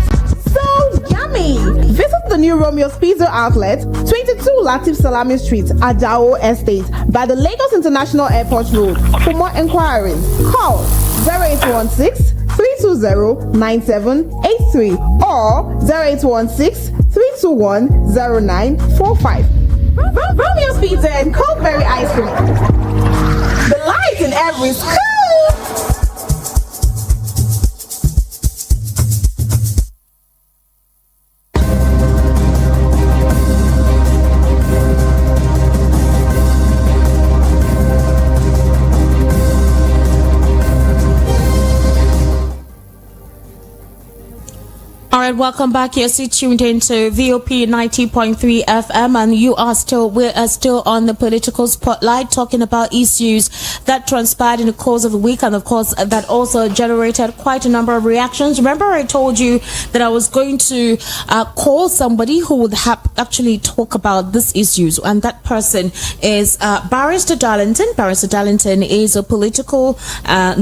so yummy. Visit the new Romeo's Pizza outlet, 22 Latif Salami Street, Adao Estate, by the Lagos International Airport Road. For more inquiries, call 0816 320 9783 or 0816 321 0945. Romeo's Pizza and Coldberry Ice Cream. The light in every school. All right, welcome back. You're still tuned into VOP 90.3 FM, and we're still on the political spotlight, talking about issues that transpired in the course of the week, and of course that also generated quite a number of reactions. Remember, I told you that I was going to call somebody who would actually talk about these issues, and that person is Barrister Darlington. Barrister Darlington is a political,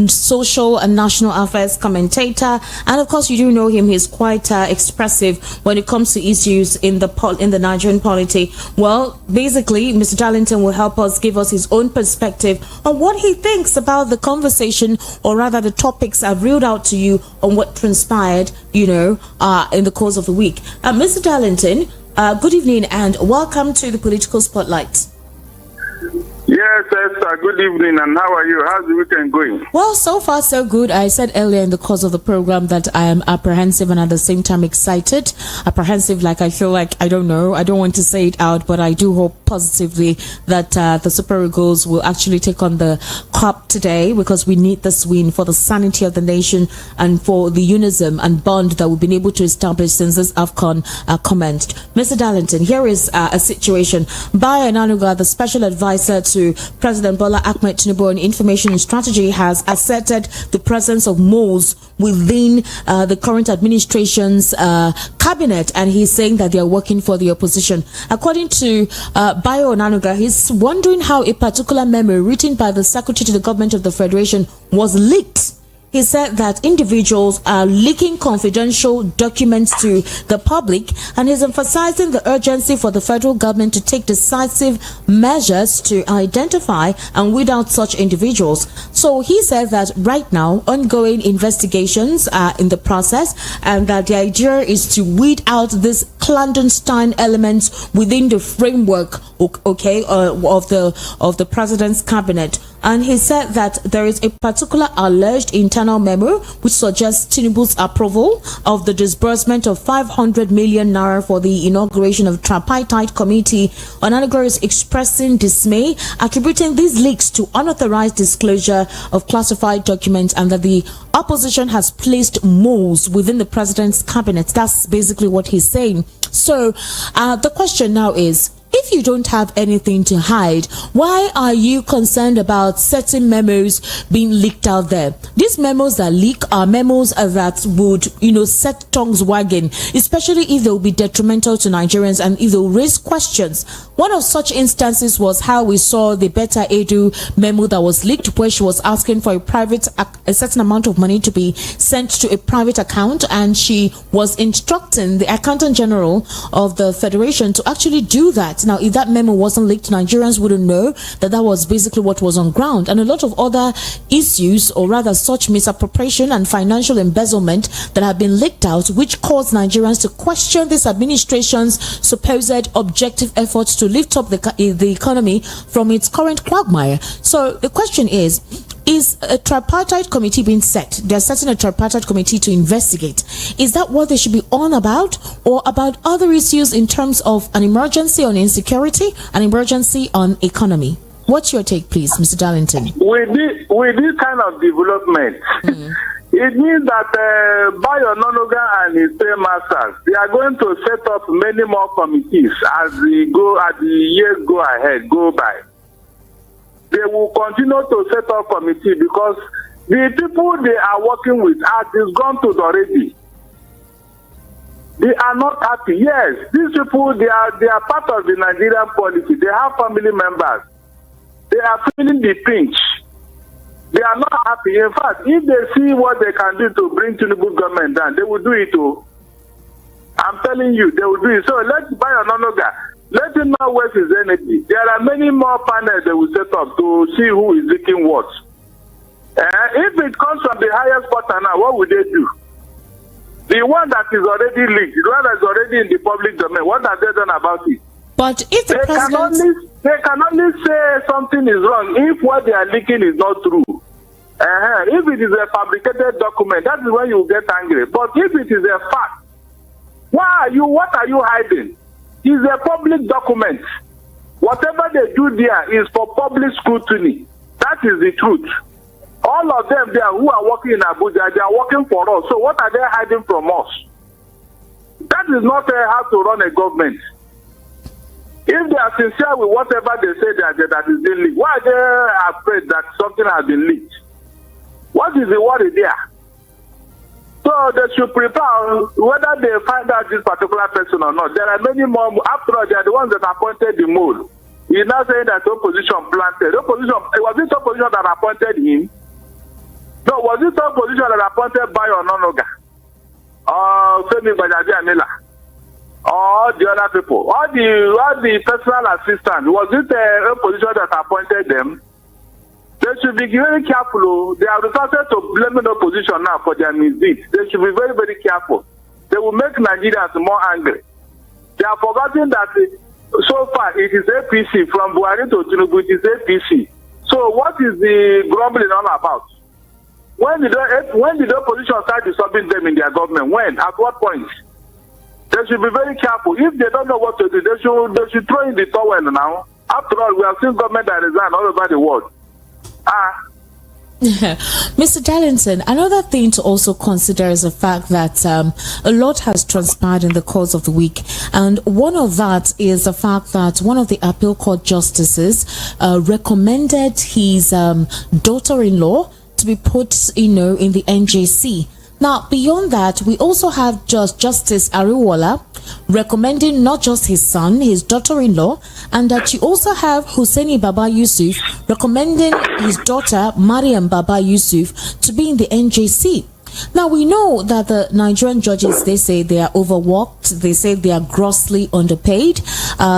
social, and national affairs commentator, and of course you do know him. He's quite expressive when it comes to issues in the Nigerian polity. Well, basically, Mr. Darlington will help us, give us his own perspective on what he thinks about the conversation, or rather the topics I've reeled out to you on what transpired, in the course of the week. Mr. Darlington, good evening and welcome to the political spotlight. Yes, Esther, good evening, and how are you? How's the weekend going? Well, so far so good. I said earlier in the course of the program that I am apprehensive and at the same time excited. Apprehensive, like I feel like, I don't want to say it out, but I do hope positively that the Super Eagles will actually take on the cup today, because we need this win for the sanity of the nation and for the unison and bond that we've been able to establish since this AFCON commenced. Mr. Darlington, here is a situation. Bayo Onanuga, the special advisor to President Bola Ahmed Tinubu on information and strategy, has asserted the presence of moles within the current administration's cabinet, and he's saying that they are working for the opposition. According to Bayo Onanuga, he's wondering how a particular memo written by the Secretary to the Government of the Federation was leaked. He said that individuals are leaking confidential documents to the public, and he's emphasizing the urgency for the federal government to take decisive measures to identify and weed out such individuals. So he said that right now ongoing investigations are in the process, and that the idea is to weed out these clandestine elements within the framework of the president's cabinet. And he said that there is a particular alleged internal memo which suggests Tinubu's approval of the disbursement of 500 million naira for the inauguration of tripartite committee. Onanuga is expressing dismay, attributing these leaks to unauthorized disclosure of classified documents, and that the opposition has placed moles within the president's cabinet. That's basically what he's saying. So the question now is, if you don't have anything to hide, why are you concerned about certain memos being leaked out there? These memos that leak are memos that would, set tongues wagging, especially if they will be detrimental to Nigerians and if they will raise questions. One of such instances was how we saw the Beta Edu memo that was leaked, where she was asking for a certain amount of money to be sent to a private account, and she was instructing the Accountant General of the Federation to actually do that. Now, if that memo wasn't leaked, Nigerians wouldn't know that that was basically what was on ground. And a lot of other issues, or rather such misappropriation and financial embezzlement that have been leaked out, which caused Nigerians to question this administration's supposed objective efforts to lift up the economy from its current quagmire. So the question is a tripartite committee being set? They're setting a tripartite committee to investigate. Is that what they should be on about, or about other issues in terms of an emergency on insecurity, an emergency on economy? What's your take, please, Mr. Darlington? With this kind of development, it means that Bayo Onanuga and his masters, they are going to set up many more committees as the years go by. they will continue to set up committee because the people they are working with are disgruntled already. They are not happy. Yes, these people, they are part of the Nigerian policy. They have family members. They are feeling the pinch. They are not happy. In fact, if they see what they can do to bring Tinubu government down, they will do it too. I'm telling you, they will do it. So let's buy Ononoga. Let him not waste his energy. There are many more panels they will set up to see who is leaking what. If it comes from the highest button now, what would they do? The one that is already leaked, the one that is already in the public domain, what have they done about it? But if the they can only say something is wrong if what they are leaking is not true. If it is a fabricated document, that is when you get angry. But if it is a fact, what are you hiding? It's a public document. Whatever they do there is for public scrutiny. That is the truth. All of them there who are working in Abuja, they are working for us. So what are they hiding from us? That is not how to run a government. If they are sincere with whatever they say that is being leaked, why are they afraid that something has been leaked? What is the worry there? So they should prepare whether they find out this particular person or not. There are many more. After all, they are the ones that appointed the mole. He is now saying that opposition planted. Was it opposition that appointed him? No, was it opposition that appointed by Ononoga? Or Femi Gbajadi-Amila? Or the other people? Or the personal assistant? Was it opposition that appointed them? They should be very careful. They are resorted to blaming the opposition now for their misdeeds. They should be very, very careful. They will make Nigerians more angry. They are forgetting that so far it is APC. From Buhari to Tinubu, it is APC. So what is the grumbling all about? When did the opposition start disturbing them in their government? When? At what point? They should be very careful. If they don't know what to do, they should throw in the towel now. After all, we have seen government that resign all over the world. Mr. Darlington, another thing to also consider is the fact that a lot has transpired in the course of the week, and one of that is the fact that one of the appeal court justices recommended his daughter-in-law to be put, in the NJC. Now, beyond that, we also have Justice Arewa recommending not just his son, his daughter-in-law, and that you also have Hussaini Baba Yusuf recommending his daughter, Mariam Baba Yusuf, to be in the NJC. Now, we know that the Nigerian judges, they say they are overworked. They say they are grossly underpaid.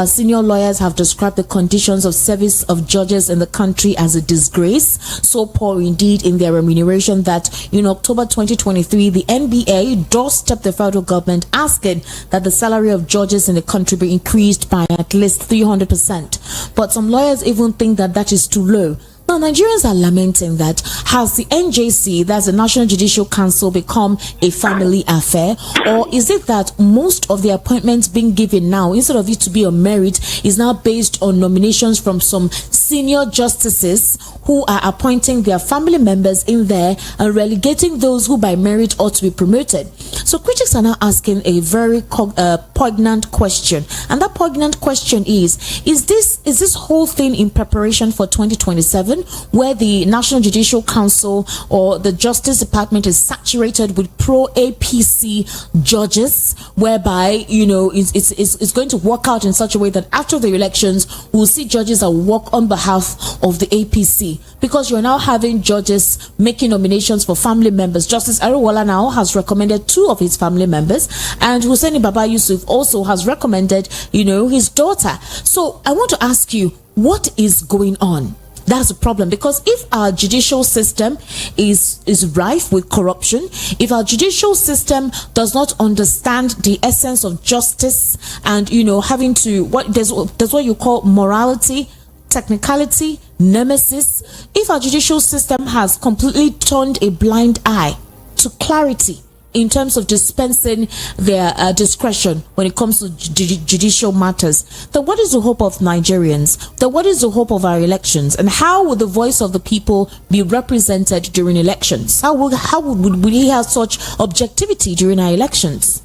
Senior lawyers have described the conditions of service of judges in the country as a disgrace. So poor indeed in their remuneration that in October 2023, the NBA doorstepped the federal government asking that the salary of judges in the country be increased by at least 300%. But some lawyers even think that that is too low. Now, Nigerians are lamenting that has the NJC, that's the National Judicial Council, become a family affair? Or is it that most of the appointments being given now, instead of it to be on merit, is now based on nominations from some senior justices who are appointing their family members in there and relegating those who by merit ought to be promoted? So critics are now asking a very poignant question, and that poignant question is this whole thing in preparation for 2027, where the National Judicial Council or the Justice Department is saturated with pro-APC judges, whereby it's going to work out in such a way that after the elections we'll see judges that work on behalf of the APC, because you're now having judges making nominations for family members. Justice Arewa now has recommended 2 of his family members, and Hussaini Baba Yusuf also has recommended his daughter. So I want to ask you, what is going on? That's a problem, because if our judicial system is rife with corruption, if our judicial system does not understand the essence of justice and having to there's what you call morality, technicality, nemesis, if our judicial system has completely turned a blind eye to clarity in terms of dispensing their discretion when it comes to judicial matters, then what is the hope of Nigerians? Then what is the hope of our elections? And how will the voice of the people be represented during elections? How would we have such objectivity during our elections?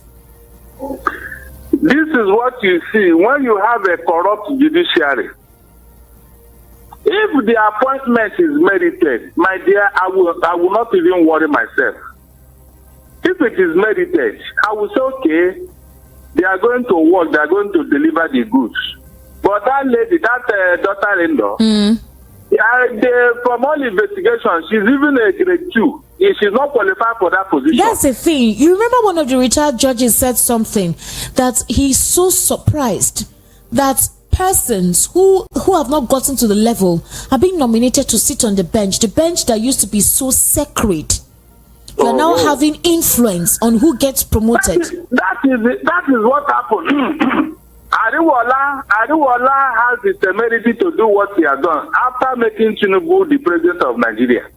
This is what you see when you have a corrupt judiciary. If the appointment is merited, my dear, I will not even worry myself. If it is merited, I will say, okay, they are going to work, they are going to deliver the goods. But that lady, that daughter-in-law, from all investigations, she's even a grade 2. She's not qualified for that position. That's the thing. You remember one of the retired judges said something, that he's so surprised that persons who have not gotten to the level are being nominated to sit on the bench that used to be so sacred. You are now having influence on who gets promoted. That is what happened. Arewa has the temerity to do what he has done after making Tinubu the president of Nigeria.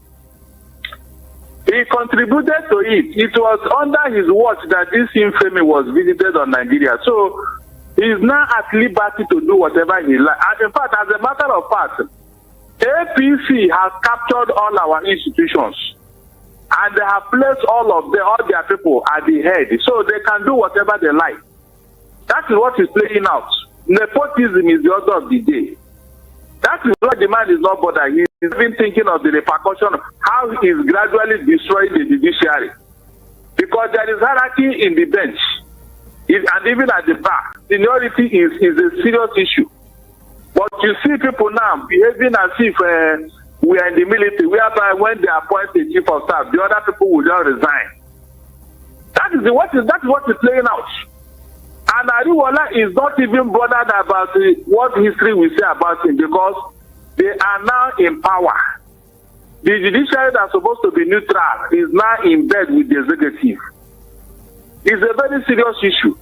He contributed to it. It was under his watch that this infamy was visited on Nigeria. So he is now at liberty to do whatever he likes. And in fact, as a matter of fact, APC has captured all our institutions. And they have placed all their people at the head. So they can do whatever they like. That is what is playing out. Nepotism is the order of the day. That is why the man is not bothered. He is even thinking of the repercussion of how he is gradually destroying the judiciary. Because there is hierarchy in the bench. And even at the bar. Seniority is a serious issue. But you see people now behaving as if we are in the military, whereby when they appoint a chief of staff, the other people will just resign. That is what is playing out. And Arewa is not even bothered about what history will say about him, because they are now in power. The judiciary that's supposed to be neutral is now in bed with the executive. It's a very serious issue.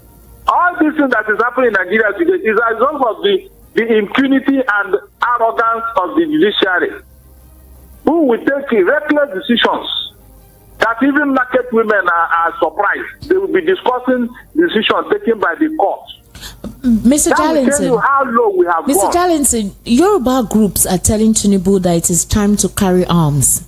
All this thing that is happening in Nigeria today is a result of the impunity and arrogance of the judiciary, who will take reckless decisions that even market women are surprised. They will be discussing decisions taken by the court. Mr. Darlington, tell you how low we have Mr. gone. Darlington, Yoruba groups are telling Tinubu that it is time to carry arms.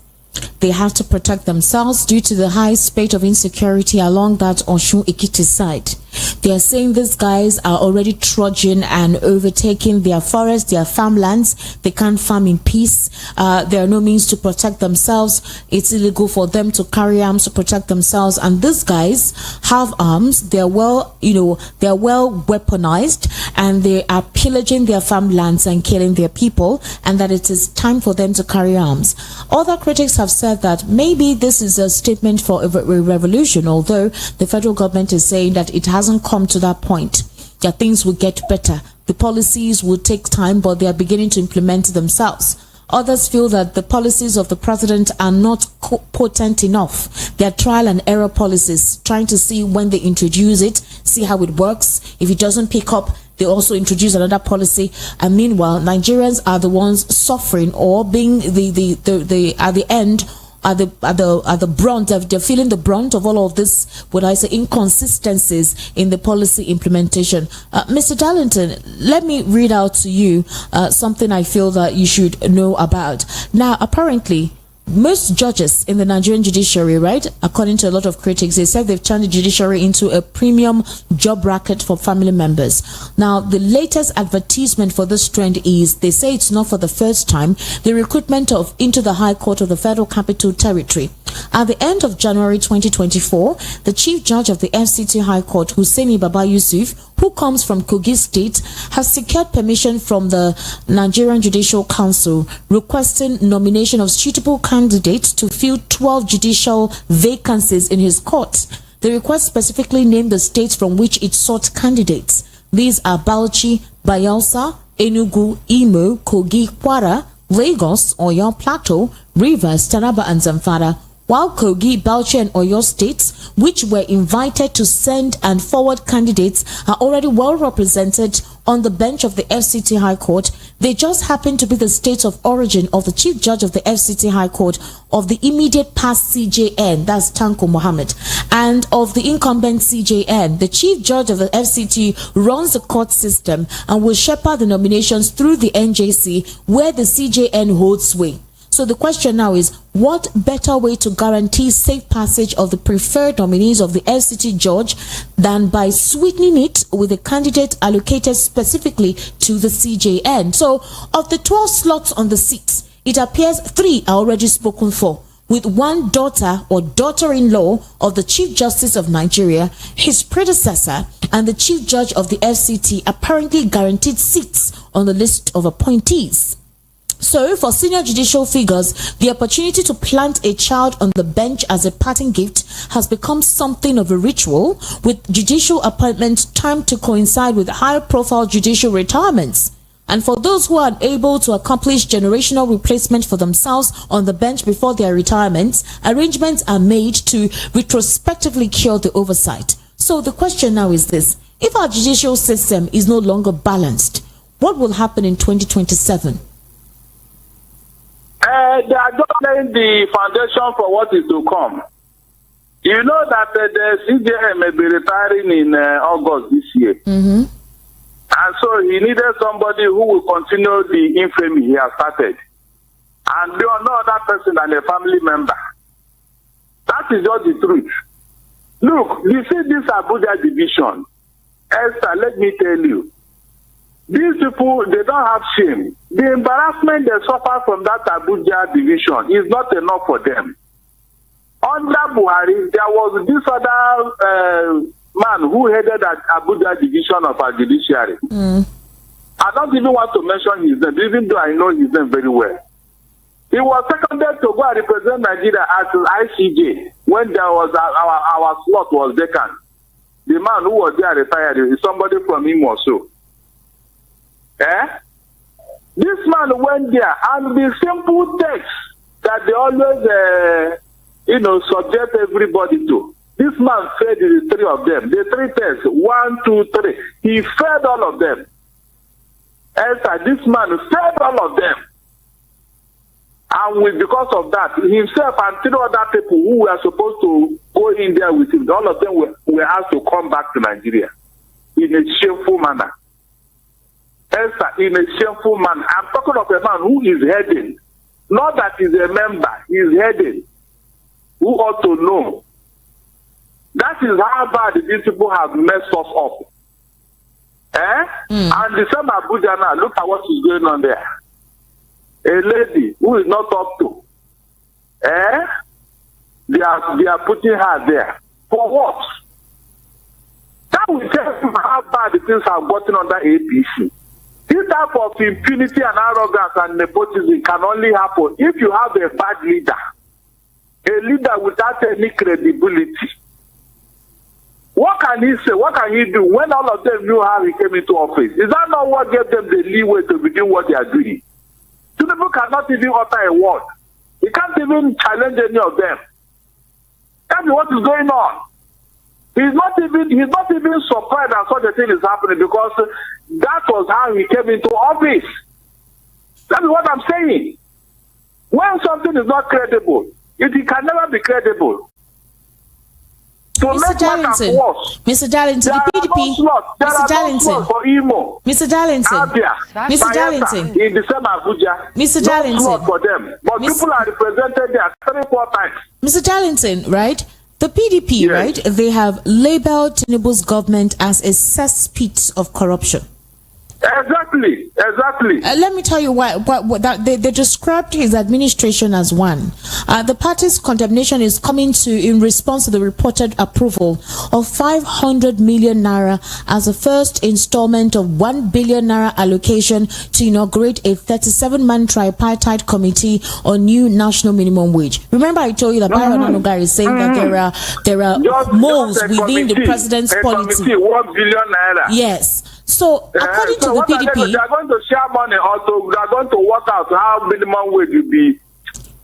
They have to protect themselves due to the high spate of insecurity along that Osun Ekiti side. They are saying these guys are already trudging and overtaking their forests, their farmlands. They can't farm in peace. There are no means to protect themselves. It's illegal for them to carry arms to protect themselves. And these guys have arms. They're well weaponized, and they are pillaging their farmlands and killing their people, and that it is time for them to carry arms. Other critics have said that maybe this is a statement for a revolution, although the federal government is saying that it hasn't come to that point, that things will get better. The policies will take time, but they are beginning to implement themselves. Others feel that the policies of the president are not potent enough. They are trial and error policies, trying to see when they introduce it, see how it works. If it doesn't pick up, they also introduce another policy. And meanwhile, Nigerians are the ones suffering or being the at the end, at the brunt of, they're feeling the brunt of all of this, what I say, inconsistencies in the policy implementation. Mr. Darlington, let me read out to you something I feel that you should know about. Now, apparently, most judges in the Nigerian judiciary, right, according to a lot of critics, they said they've turned the judiciary into a premium job bracket for family members. Now, the latest advertisement for this trend is, they say it's not for the first time, the recruitment into the High Court of the Federal Capital Territory. At the end of January 2024, the Chief Judge of the FCT High Court, Hussaini Baba Yusuf, who comes from Kogi State, has secured permission from the Nigerian Judicial Council, requesting nomination of suitable candidates to fill 12 judicial vacancies in his court. The request specifically named the states from which it sought candidates. These are Bauchi, Bayelsa, Enugu, Imo, Kogi, Kwara, Lagos, Oyo Plateau, Rivers, Taraba, and Zamfara. While Kogi, Bauchi, and Oyo states, which were invited to send and forward candidates, are already well represented on the bench of the FCT High Court, they just happen to be the states of origin of the Chief Judge of the FCT High Court, of the immediate past CJN, that's Tanko Mohammed, and of the incumbent CJN. The Chief Judge of the FCT runs the court system and will shepherd the nominations through the NJC, where the CJN holds sway. So the question now is, what better way to guarantee safe passage of the preferred nominees of the FCT judge than by sweetening it with a candidate allocated specifically to the CJN? So of the 12 slots on the seats, it appears 3 are already spoken for, with one daughter or daughter-in-law of the Chief Justice of Nigeria, his predecessor, and the Chief Judge of the FCT apparently guaranteed seats on the list of appointees. So, for senior judicial figures, the opportunity to plant a child on the bench as a parting gift has become something of a ritual, with judicial appointments timed to coincide with high-profile judicial retirements. And for those who are unable to accomplish generational replacement for themselves on the bench before their retirements, arrangements are made to retrospectively cure the oversight. So the question now is this: if our judicial system is no longer balanced, what will happen in 2027? They are just laying the foundation for what is to come. You know that the CJM may be retiring in August this year. Mm-hmm. And so he needed somebody who will continue the infamy he has started. And there are no other person than a family member. That is just the truth. Look, you see this Abuja division. Esther, let me tell you. These people, they don't have shame. The embarrassment they suffer from that Abuja division is not enough for them. Under Buhari, there was this other man who headed that Abuja division of our judiciary. I don't even want to mention his name, even though I know his name very well. He was seconded to go and represent Nigeria as ICJ when there was our slot was vacant. The man who was there retired is somebody from him also. This man went there, and the simple text that they always, subject everybody to. This man fed the 3 of them. The 3 tests, 1, 2, 3. He fed all of them. Esther, this man fed all of them. And because of that, himself and 3 other people who were supposed to go in there with him, all of them were asked to come back to Nigeria in a shameful manner. Esther, in a shameful manner. I'm talking of a man who is heading. Not that he's a member, he's heading. Who ought to know. That is how bad these people have messed us up. And the same Abuja now, look at what is going on there. A lady who is not up to. They are putting her there. For what? That will tell you how bad the things have gotten under APC. This type of impunity and arrogance and nepotism can only happen if you have a bad leader. A leader without any credibility. What can he say? What can he do when all of them knew how he came into office? Is that not what gave them the leeway to begin what they are doing? Two people cannot even utter a word. He can't even challenge any of them. Tell me what is going on. He's not even surprised that such a thing is happening because that was how he came into office. That's what I'm saying. When something is not credible, it can never be credible. Mr. Darlington, Mr. Darlington, the PDP, Mr. Darlington, Mr. Darlington, Mr. Darlington, in the same Abuja, Mr. Darlington, for them, but people are represented there 3-4 times. Mr. Darlington, right? The PDP, yes. Right? They have labeled Tinubu's government as a cesspit of corruption. Exactly. Let me tell you why that they described his administration as one. The party's condemnation is coming in response to the reported approval of 500 million naira as a first installment of 1 billion naira allocation to inaugurate a 37-man tripartite committee on new national minimum wage. Remember, I told you that Byron Onugar is saying that there are moles within the president's policy. 1 billion naira. Yes. So, according to the PDP, they are going to share money also. They are going to work out how minimum wage will be.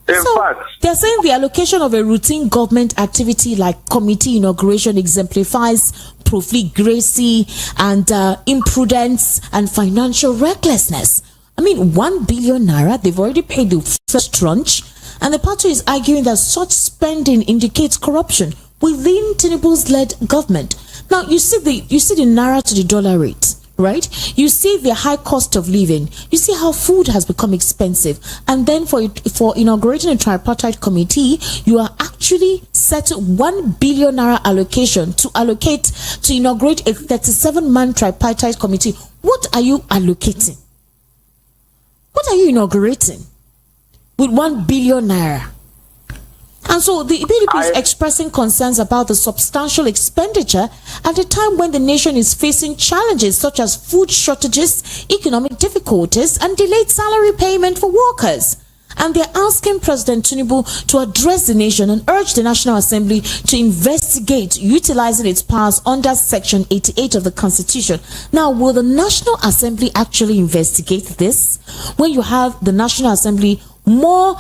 In fact, they're saying the allocation of a routine government activity like committee inauguration exemplifies profligacy and imprudence and financial recklessness. I mean, 1 billion naira, they've already paid the first tranche, and the party is arguing that such spending indicates corruption within Tinubu's led government. Now, you see the naira to the dollar rate, right? You see the high cost of living. You see how food has become expensive. And then for inaugurating a tripartite committee, you are actually set 1 billion naira allocation to inaugurate a 37-man tripartite committee. What are you allocating? What are you inaugurating with 1 billion naira? And so the PDP is expressing concerns about the substantial expenditure at a time when the nation is facing challenges such as food shortages, economic difficulties, and delayed salary payment for workers. And they're asking President Tinubu to address the nation and urge the National Assembly to investigate utilizing its powers under Section 88 of the Constitution. Now, will the National Assembly actually investigate this when you have the National Assembly more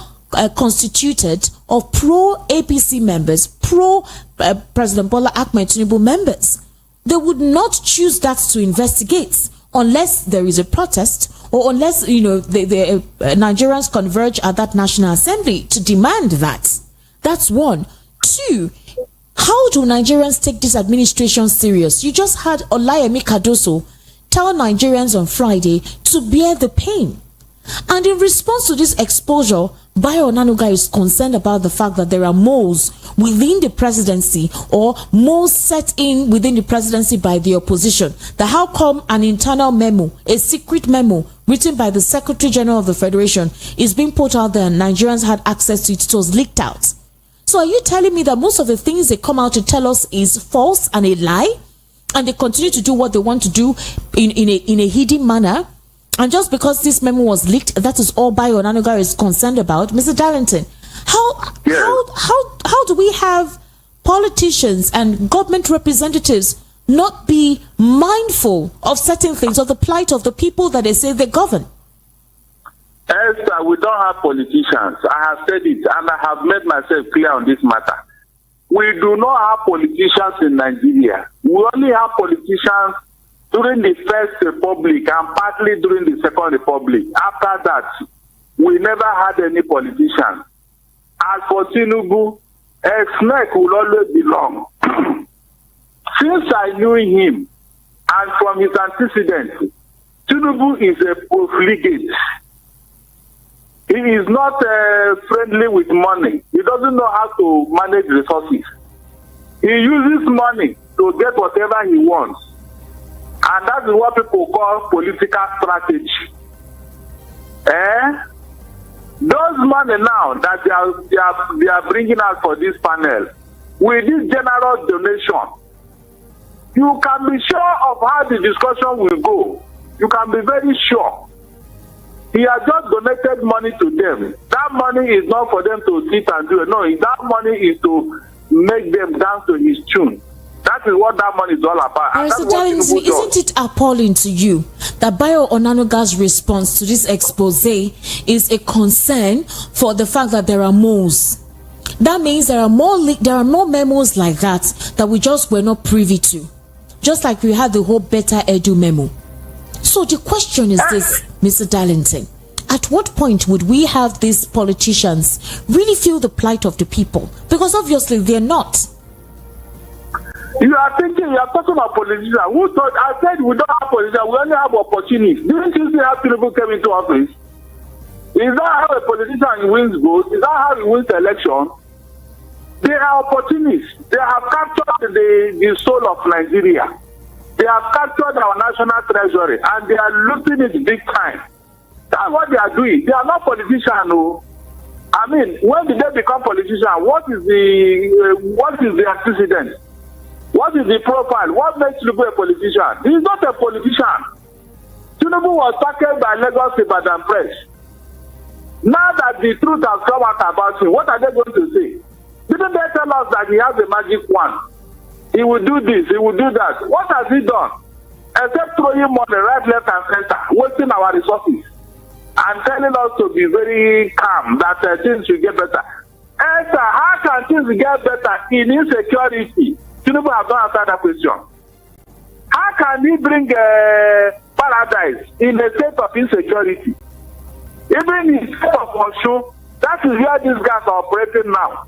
constituted of pro-APC members, pro-President Bola Ahmed Tinubu members? They would not choose that to investigate unless there is a protest or unless, the Nigerians converge at that National Assembly to demand that. That's one. Two, how do Nigerians take this administration serious? You just had Olayemi Cardoso tell Nigerians on Friday to bear the pain. And in response to this exposure, Bayo Onanuga is concerned about the fact that there are moles within the presidency or moles set in within the presidency by the opposition. That how come an internal memo, a secret memo written by the Secretary General of the Federation is being put out there and Nigerians had access to it, it was leaked out. So are you telling me that most of the things they come out to tell us is false and a lie? And they continue to do what they want to do in a hidden manner? And just because this memo was leaked, that is all Bayo Onanuga is concerned about. Mr. Darlington, how do we have politicians and government representatives not be mindful of certain things, of the plight of the people that they say they govern? Esther, we don't have politicians. I have said it and I have made myself clear on this matter. We do not have politicians in Nigeria. We only have politicians during the First Republic and partly during the Second Republic. After that, we never had any politician. As for Tinubu, a snake will always be long. Since I knew him, and from his antecedents, Tinubu is a profligate. He is not friendly with money. He doesn't know how to manage resources. He uses money to get whatever he wants. And that is what people call political strategy. Those money now that they are bringing out for this panel, with this general donation, you can be sure of how the discussion will go. You can be very sure. He has just donated money to them. That money is not for them to sit and do it. No, that money is to make them dance to his tune. That is what that money is all about. Isn't it appalling to you that Bayo Onanuga's response to this expose is a concern for the fact that there are moles? That means there are more memos like that we just were not privy to. Just like we had the whole Better Edu memo. So the question is this, Mr. Darlington. At what point would we have these politicians really feel the plight of the people? Because obviously they're not. You are talking about politicians. Who thought? I said we don't have politicians, we only have opportunities. Didn't you see how people came into office? Is that how a politician wins votes? Is that how he wins the election? They are opportunists. They have captured the soul of Nigeria. They have captured our national treasury and they are looting it big time. That's what they are doing. They are not politicians. No. I mean, when did they become politicians? What is the antecedent? What is the profile? What makes Tinubu a politician? He is not a politician. Tinubu was tackled by Lagos Ibadan Press. Now that the truth has come out about him, what are they going to say? Didn't they tell us that he has a magic wand? He will do this, he will do that. What has he done? Except throwing money right, left, and center, wasting our resources, and telling us to be very calm, that things will get better. Answer, how can things get better in insecurity? Tinubu has not answered that question. How can he bring paradise in a state of insecurity? Even in state of Osho, that is where these guys are operating now.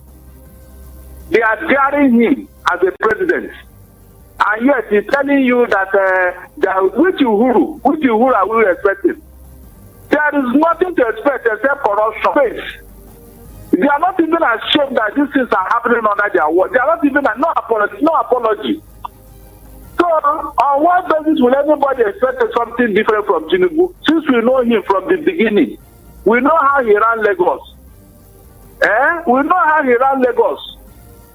They are daring him as a president. and yet he's telling you that which Uhuru are we expecting? There is nothing to expect except corruption. They are not even ashamed that these things are happening under their watch. They are not even no apology. So on what basis will anybody expect something different from Tinubu? Since we know him from the beginning, we know how he ran Lagos. We know how he ran Lagos.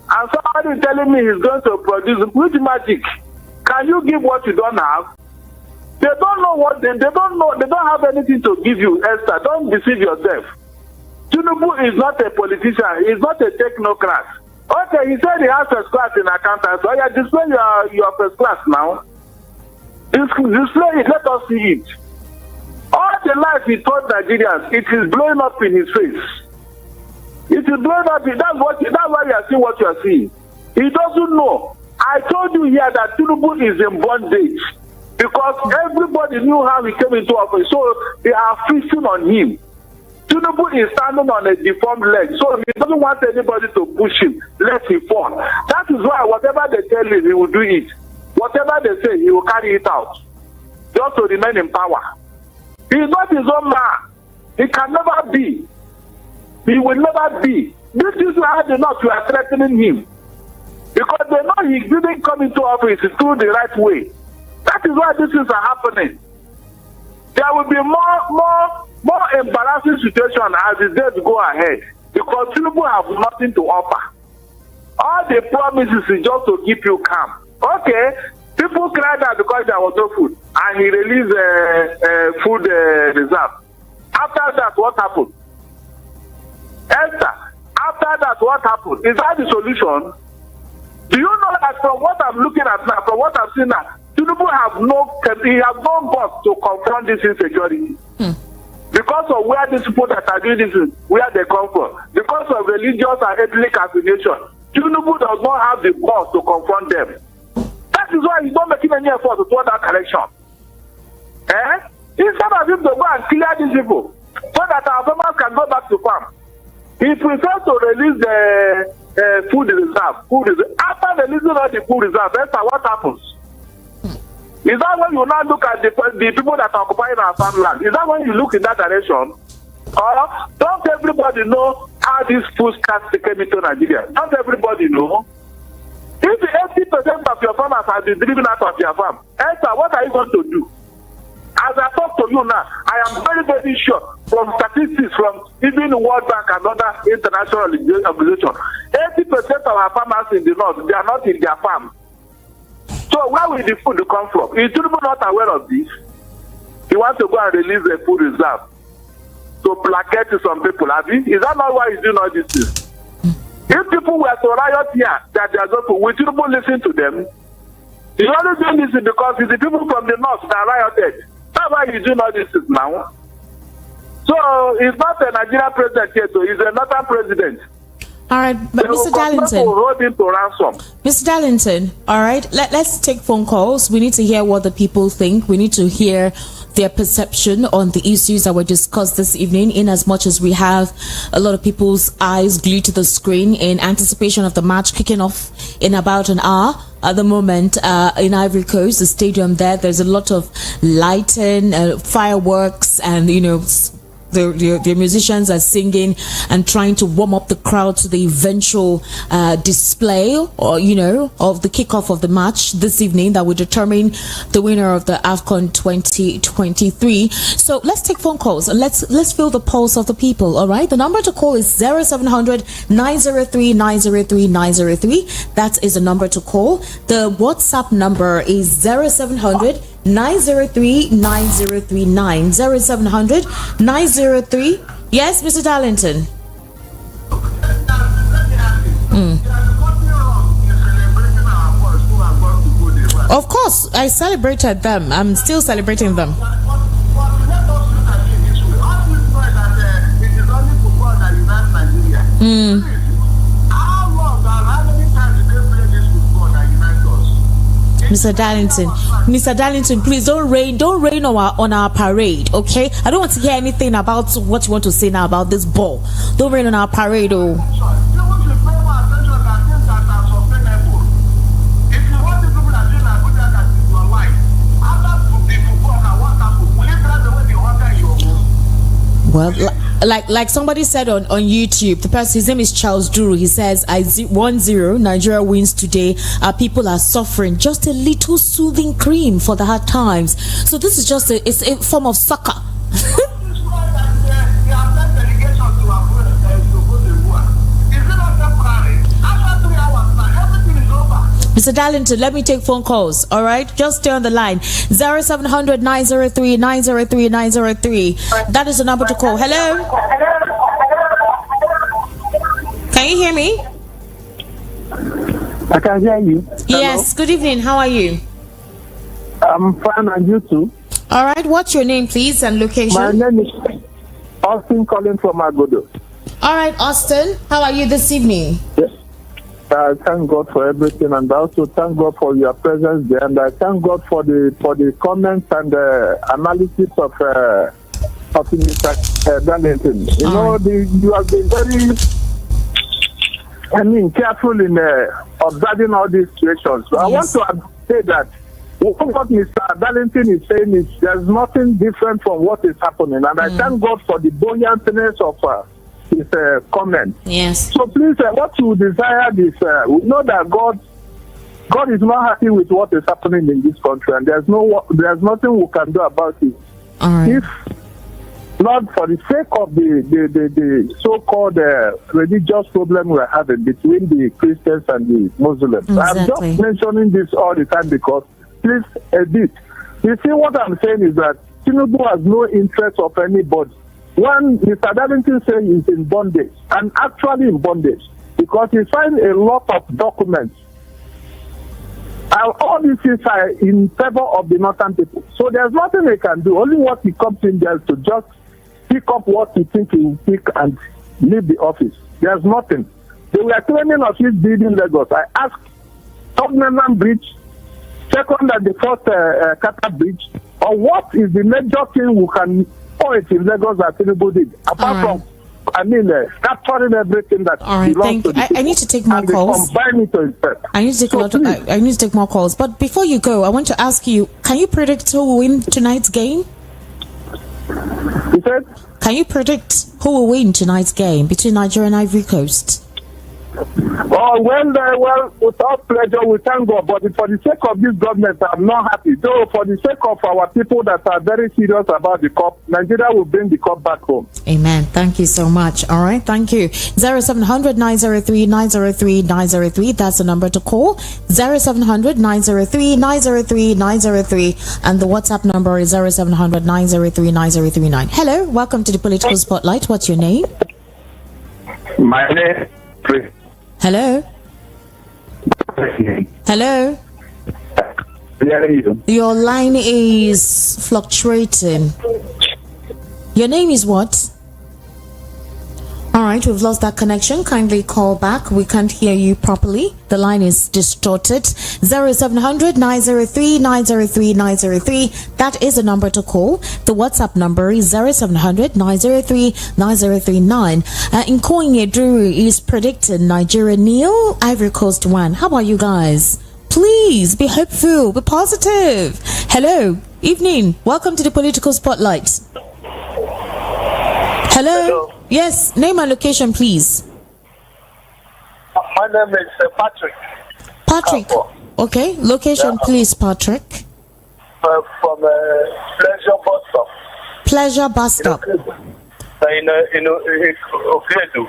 And somebody telling me he's going to produce which magic? Can you give what you don't have? They don't know what they don't know. They don't have anything to give you, Esther. Don't deceive yourself. Tinubu is not a politician. He's not a technocrat. Okay, he said he has first class in accountancy. So yeah, display your first class now. Display it. Let us see it. All the life he told Nigerians, it is blowing up in his face. It is blowing up. That's why you are seeing what you are seeing. He doesn't know. I told you here that Tinubu is in bondage because everybody knew how he came into office. So they are feasting on him. Tinubu is standing on a deformed leg, so he doesn't want anybody to push him, let him fall. That is why whatever they tell him, he will do it. Whatever they say, he will carry it out, just to remain in power. He is not his own man. He can never be. He will never be. These people had enough to are threatening him, because they know he didn't come into office through the right way. That is why these things are happening. There will be more embarrassing situation as the days go ahead, because Tinubu have nothing to offer. All the promises is just to keep you calm. Okay, people cried out because there was no food, and he released food reserve. After that, what happened? Esther, after that, what happened? Is that the solution? Do you know that from what I'm looking at now, from what I've seen now, Tinubu have no guts to confront this insecurity. Because of where these people that are doing this, where they come from. Because of religious and ethnic affiliation, Tinubu does not have the guts to confront them. That is why he's not making any effort to toward that direction. Instead of him to go and clear these people, so that our farmers can go back to farm, he prefers to release the food reserve. After releasing all the food reserve, that's what happens. Is that when you now look at the people that are occupying our farmland? Is that when you look in that direction? Or don't everybody know how these food scarcity came into Nigeria? Don't everybody know? If 80% of your farmers have been driven out of your farm, Esther, what are you going to do? As I talk to you now, I am very, very sure from statistics from even the World Bank and other international organizations, 80% of our farmers in the north, they are not in their farm. So where will the food come from? Is Tinubu not aware of this? He wants to go and release the food reserve to placate some people. Is that not why he's doing all this things? If people were to riot here, that they are going to, will Tinubu listen to them? He's only doing this because it's the people from the north that rioted. That's why he's doing all this now. So he's not a Nigerian president yet, so he's a northern president. All right, but Mr. Darlington, hold him to ransom. Mr. Darlington, all right, let's take phone calls. We need to hear what the people think. We need to hear their perception on the issues that were discussed this evening, in as much as we have a lot of people's eyes glued to the screen in anticipation of the match kicking off in about an hour. At the moment, in Ivory Coast, the stadium there's a lot of lighting, fireworks, and, you know, the musicians are singing and trying to warm up the crowd to the eventual display, or, you know, of the kickoff of the match this evening that will determine the winner of the AFCON 2023. So let's take phone calls and let's feel the pulse of the people. All right, the number to call is 0700 903 903 903. That is the number to call. The WhatsApp number is 0700 903 9039 0700 903. Yes, Mr. Darlington. Of course, I celebrated them. I'm still celebrating them. Mr. Darlington, please don't rain on our parade, okay? I don't want to hear anything about what you want to say now about this ball. Don't rain on our parade, oh. Well, like somebody said on YouTube, the person, his name is Charles Duru. He says, 1-0, Nigeria wins today. Our people are suffering. Just a little soothing cream for the hard times. So this is just it's a form of soccer. Mr. Darlington, let me take phone calls. All right, just stay on the line. 0700 903 903 903. That is the number to call. Hello. Can you hear me? I can hear you. Yes. Good evening. How are you? I'm fine, and you too? All right. What's your name, please, and location? My name is Austin, calling from Agodo. All right, Austin. How are you this evening? Yes. I thank God for everything, and I also thank God for your presence there, and I thank God for the comments and the analysis of Mr. Darlington. You know, you have been very, careful in observing all these situations. So yes. I want to say that what Mr. Darlington is saying is there's nothing different from what is happening, and I thank God for the buoyantness of his comment. Yes. So please, what you desire is, we know that God is not happy with what is happening in this country, and there's nothing we can do about it. All right. If not for the sake of the so-called religious problem we're having between the Christians and the Muslims. Exactly. I'm just mentioning this all the time because, please, a bit. You see, what I'm saying is that Tinubu has no interest of anybody. One, Mr. Darlington says he's in bondage, and actually in bondage, because he signed a lot of documents. And all these things are in favor of the northern people. So there's nothing they can do. Only what he comes in there to just pick up what he thinks he will pick and leave the office. There's nothing. They were claiming of his building Lagos. I asked Tottenham Bridge, second and the first Qatar Bridge, or what is the major thing we can point in Lagos that Tinubu did, apart from capturing everything that belongs to the people. I need to take more calls. Combine it to himself. I need to take more calls. But before you go, I want to ask you, can you predict who will win tonight's game? You said? Can you predict who will win tonight's game between Nigeria and Ivory Coast? Well, without pleasure, we thank God. But for the sake of this government, I'm not happy. Though, for the sake of our people that are very serious about the cup, Nigeria will bring the cup back home. Amen. Thank you so much. All right. Thank you. 0700 903 903 903. That's the number to call. 0700 903 903 903. And the WhatsApp number is 0700 903 9039. Hello. Welcome to the Political Spotlight. What's your name? My name is Hello? Hello? Your line is fluctuating. Your name is what? All right, we've lost that connection. Kindly call back. We can't hear you properly. The line is distorted. 0700 903 903 903. That is the number to call. The WhatsApp number is 0700 903 9039. Nkoye Duru is predicting Nigeria nil, Ivory Coast 1. How about you guys? Please be hopeful, be positive. Hello, evening. Welcome to the Political Spotlight. Hello? Yes, name and location, please. My name is Patrick. Patrick. Okay, location, please, Patrick. From Pleasure Bus Stop. Pleasure Bus Stop. In Okedo.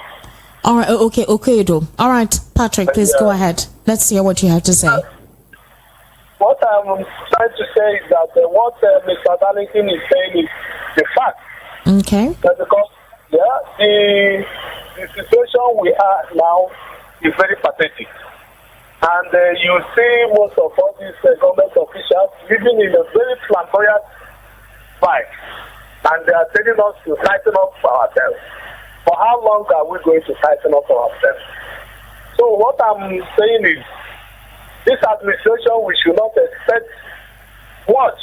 All right, okay, Okedo. All right, Patrick, please go ahead. Let's hear what you have to say. What I'm trying to say is that what Mr. Darlington is saying is the fact. Okay. Because the situation we are now is very pathetic, and you see most of all these government officials living in a very flamboyant vibe, and they are telling us to tighten up ourselves. For how long are we going to tighten up ourselves? So what I'm saying is, this administration, we should not expect much.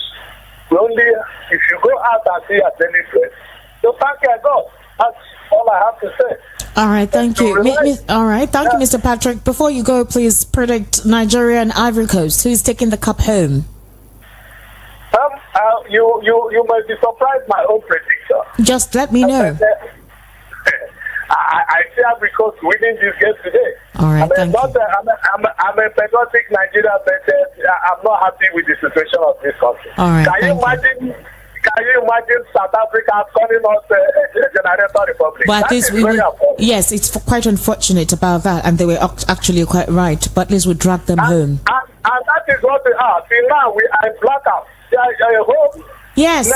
We only, if you go out and see a daily bread, so thank you, God. That's all I have to say. All right, thank you. All right, thank you, Mr. Patrick. Before you go, please predict Nigeria and Ivory Coast. Who's taking the cup home? you might be surprised my own prediction. Just let me know. I see Ivory Coast winning this game today. All right, thank you. I'm a patriotic Nigerian, but I'm not happy with the situation of this country. All right, Can you imagine South Africa calling us a generator republic? But at least yes, it's quite unfortunate about that, and they were actually quite right. But at least we dragged them home. And that is what we are. Till now, we are in blackout. They are home. Yes.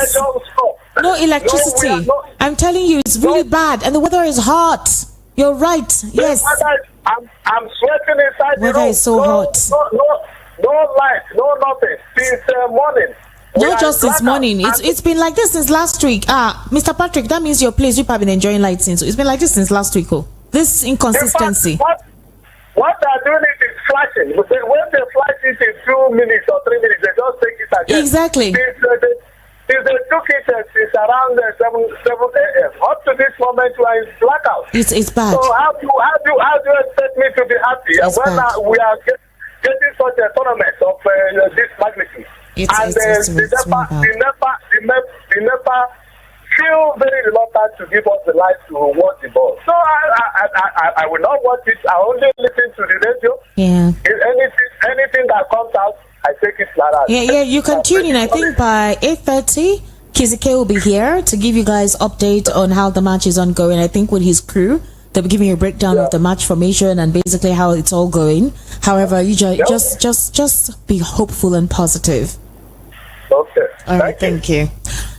No electricity. I'm telling you, it's really bad, and the weather is hot. You're right. Yes. I'm sweating inside the room. Weather is so hot. No light, no nothing. Since morning. Not just since morning. It's been like this since last week. Mr. Patrick, that means your place you've been enjoying light since. So it's been like this since last week. Oh, this inconsistency. In fact, what they're doing is flashing. When they flash it in 2 minutes or 3 minutes, they just take it again. Exactly. Since they took it since around 7 a.m. Up to this moment, we are in blackout. It's bad. So how do you expect me to be happy when we are getting such a tournament of this magnitude? The NEPA feel very reluctant to give us the light to watch the ball. So I will not watch it. I only listen to the radio. Yeah. If anything that comes out, I take it like that. Yeah. You can tune in. I think by 8:30, Kizike will be here to give you guys update on how the match is ongoing. I think with his crew, they'll be giving you a breakdown of the match formation and basically how it's all going. However, you just be hopeful and positive. Okay. All right, thank you.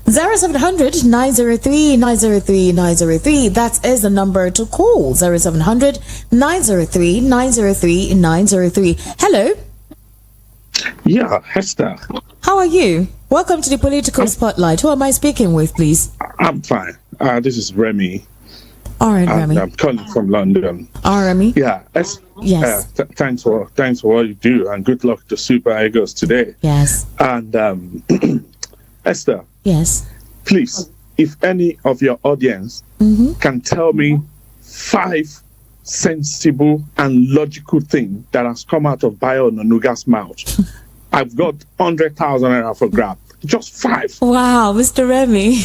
0700 903 903 903. That is the number to call. 0700 903 903 903. Hello. Yeah, Hester. How are you? Welcome to the Political Spotlight. Who am I speaking with, please? I'm fine. This is Remy. All right, Remy. I'm calling from London. All right, Remy. Yeah. Yes. Thanks for what you do, and good luck to Super Eagles today. Yes. And Esther. Yes. Please, if any of your audience can tell me 5 sensible and logical things that has come out of Bayo Onanuga's mouth, I've got 100,000 naira for grab. Just 5. Wow, Mr. Remy.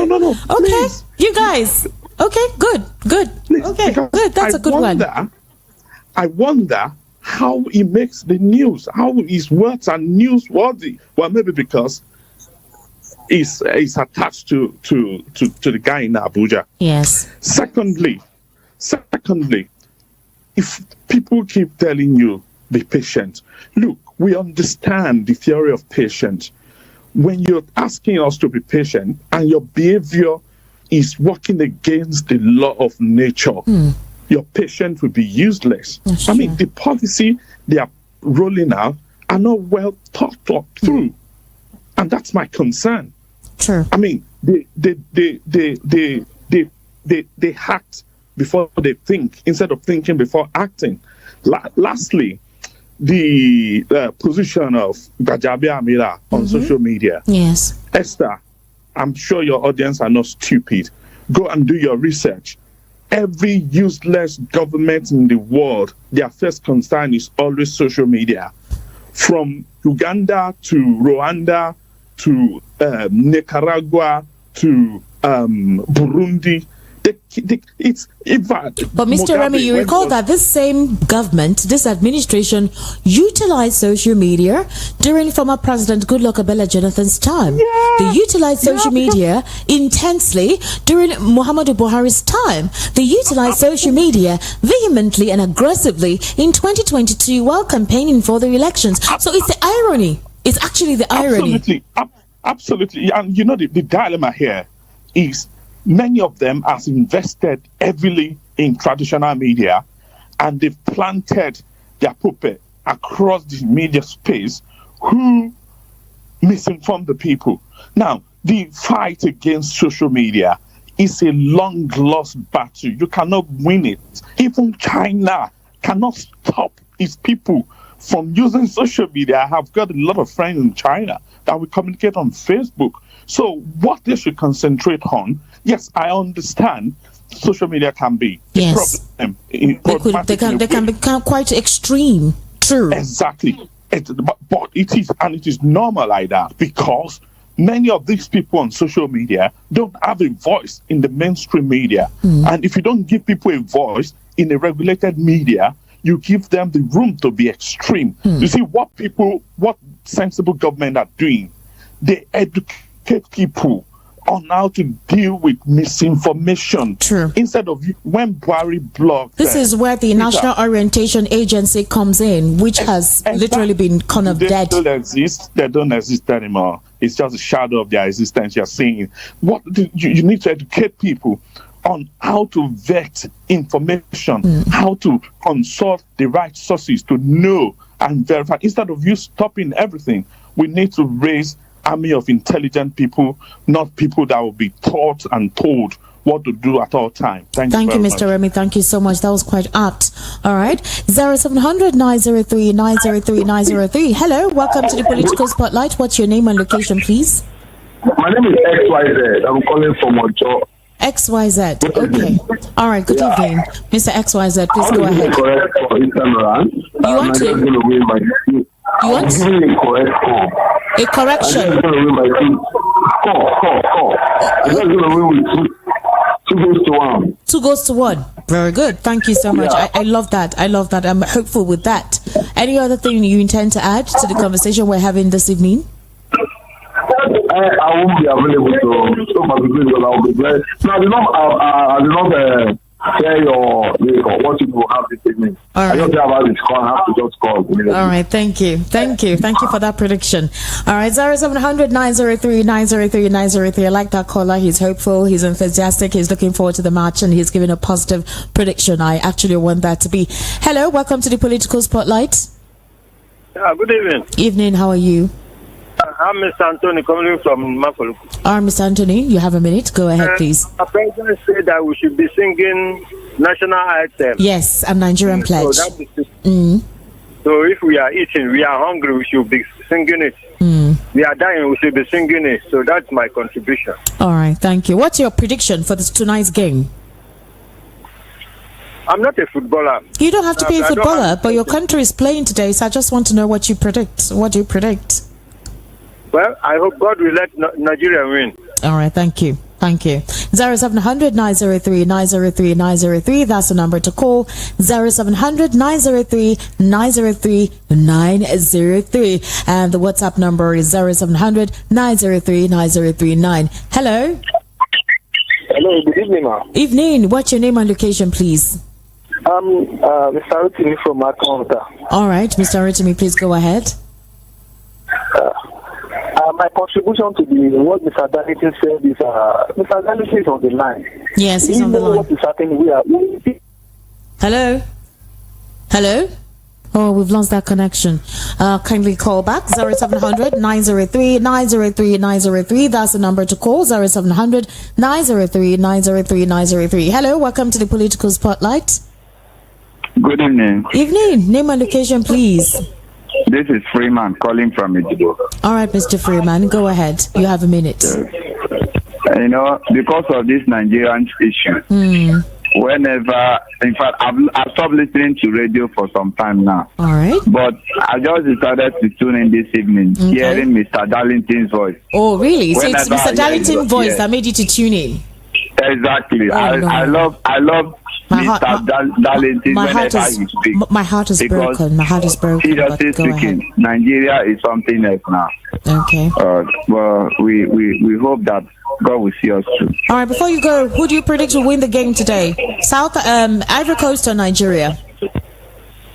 No. Okay, please. you guys. Okay, good. Please, okay, good. That's a good one. I wonder how he makes the news, how his words are newsworthy. Well, maybe because he's attached to the guy in Abuja. Yes. Secondly, if people keep telling you, be patient. Look, we understand the theory of patience. When you're asking us to be patient and your behavior is working against the law of nature, your patience will be useless. That's I mean, true. the policy they are rolling out are not well thought through. And that's my concern. True. I mean, they act before they think, instead of thinking before acting. Lastly, the position of Gajabi Amira on social media. Yes. Esther, I'm sure your audience are not stupid. Go and do your research. Every useless government in the world, their first concern is always social media. From Uganda to Rwanda to Nicaragua to Burundi. But Mr. Remy, you recall that this same government, this administration, utilized social media during former President Goodluck Ebele Jonathan's time. Yeah. They utilized social media intensely during Muhammadu Buhari's time. They utilized social media vehemently and aggressively in 2022 while campaigning for the elections. So it's the irony. It's actually the irony. Absolutely. And you know, the dilemma here is many of them have invested heavily in traditional media, and they've planted their puppet across the media space who misinform the people. Now, the fight against social media is a long lost battle. You cannot win it. Even China cannot stop its people from using social media. I have got a lot of friends in China that we communicate on Facebook. So what they should concentrate on, yes, I understand social media can be a problem. They can become quite extreme. True. Exactly. But it is normal like that, because many of these people on social media don't have a voice in the mainstream media. And if you don't give people a voice in a regulated media, you give them the room to be extreme. You see, what sensible government are doing, they educate people on how to deal with misinformation. True. Instead of when Buhari blocked. This is where the National Orientation Agency comes in, which has literally been kind of dead. They don't exist. They don't exist anymore. It's just a shadow of their existence. You're seeing you need to educate people on how to vet information, how to consult the right sources to know and verify. Instead of you stopping everything, we need to raise army of intelligent people, not people that will be taught and told what to do at all times. Thank you, Mr. Remy. Thank you so much. That was quite apt. All right. 0700 903 903 903. Hello. Welcome to the Political Spotlight. What's your name and location, please? My name is XYZ. I'm calling from Ojo. XYZ. Okay. All right. Good evening. Mr. XYZ, please go ahead. Correct for this time around. You want to? You want a correction? I'm just going to win by score. I'm just going to win with 2-1. 2-1. Very good. Thank you so much. Yeah. I love that. I'm hopeful with that. Any other thing you intend to add to the conversation we're having this evening? I won't be available to so much because I will be blessed. No, I do not share your what you will have this evening. All right. I don't care about this call. I have to just call. All right. Thank you for that prediction. All right. 0700 903 903 903. I like that caller. He's hopeful. He's enthusiastic. He's looking forward to the match, and he's giving a positive prediction. I actually want that to be. Hello. Welcome to the Political Spotlight. Good evening. Evening. How are you? I'm Mr. Anthony coming from Mafoluku. All right, Mr. Anthony, you have a minute. Go ahead, please. Our president said that we should be singing national anthem. Yes, a Nigerian pledge. So if we are eating, we are hungry, we should be singing it. We are dying, we should be singing it. So that's my contribution. All right, thank you. What's your prediction for tonight's game? I'm not a footballer. You don't have to be a footballer, but your country is playing today, so I just want to know what you predict. What do you predict? Well, I hope God will let Nigeria win. All right, thank you. 0700 903 903 903. That's the number to call. 0700 903 903 903. And the WhatsApp number is 0700 903 903 9. Hello. Hello, good evening, ma'am. Evening. What's your name and location, please? Mr. Rotimi from Atlanta. All right, Mr. Rotimi, please go ahead. My contribution to what Mr. Darlington said is Mr. Darlington is on the line. Yes, he's on the line. What is happening? Hello? Oh, we've lost that connection. Kindly call back 0700 903 903 903. That's the number to call. 0700 903 903 903. Hello, welcome to the Political Spotlight. Good evening. Evening. Name and location, please. This is Freeman calling from Ijeoma. All right, Mr. Freeman, go ahead. You have a minute. Because of this Nigerian issue, whenever, in fact, I've stopped listening to radio for some time now. All right. But I just decided to tune in this evening, hearing Mr. Darlington's voice. Oh, really? So it's Mr. Darlington's voice that made you to tune in? Exactly. I love Darlington whenever he speaks. My heart is broken. Seriously speaking, Nigeria is something else now. Okay. Well, we hope that God will see us through. All right. Before you go, who do you predict will win the game today? Ivory Coast or Nigeria?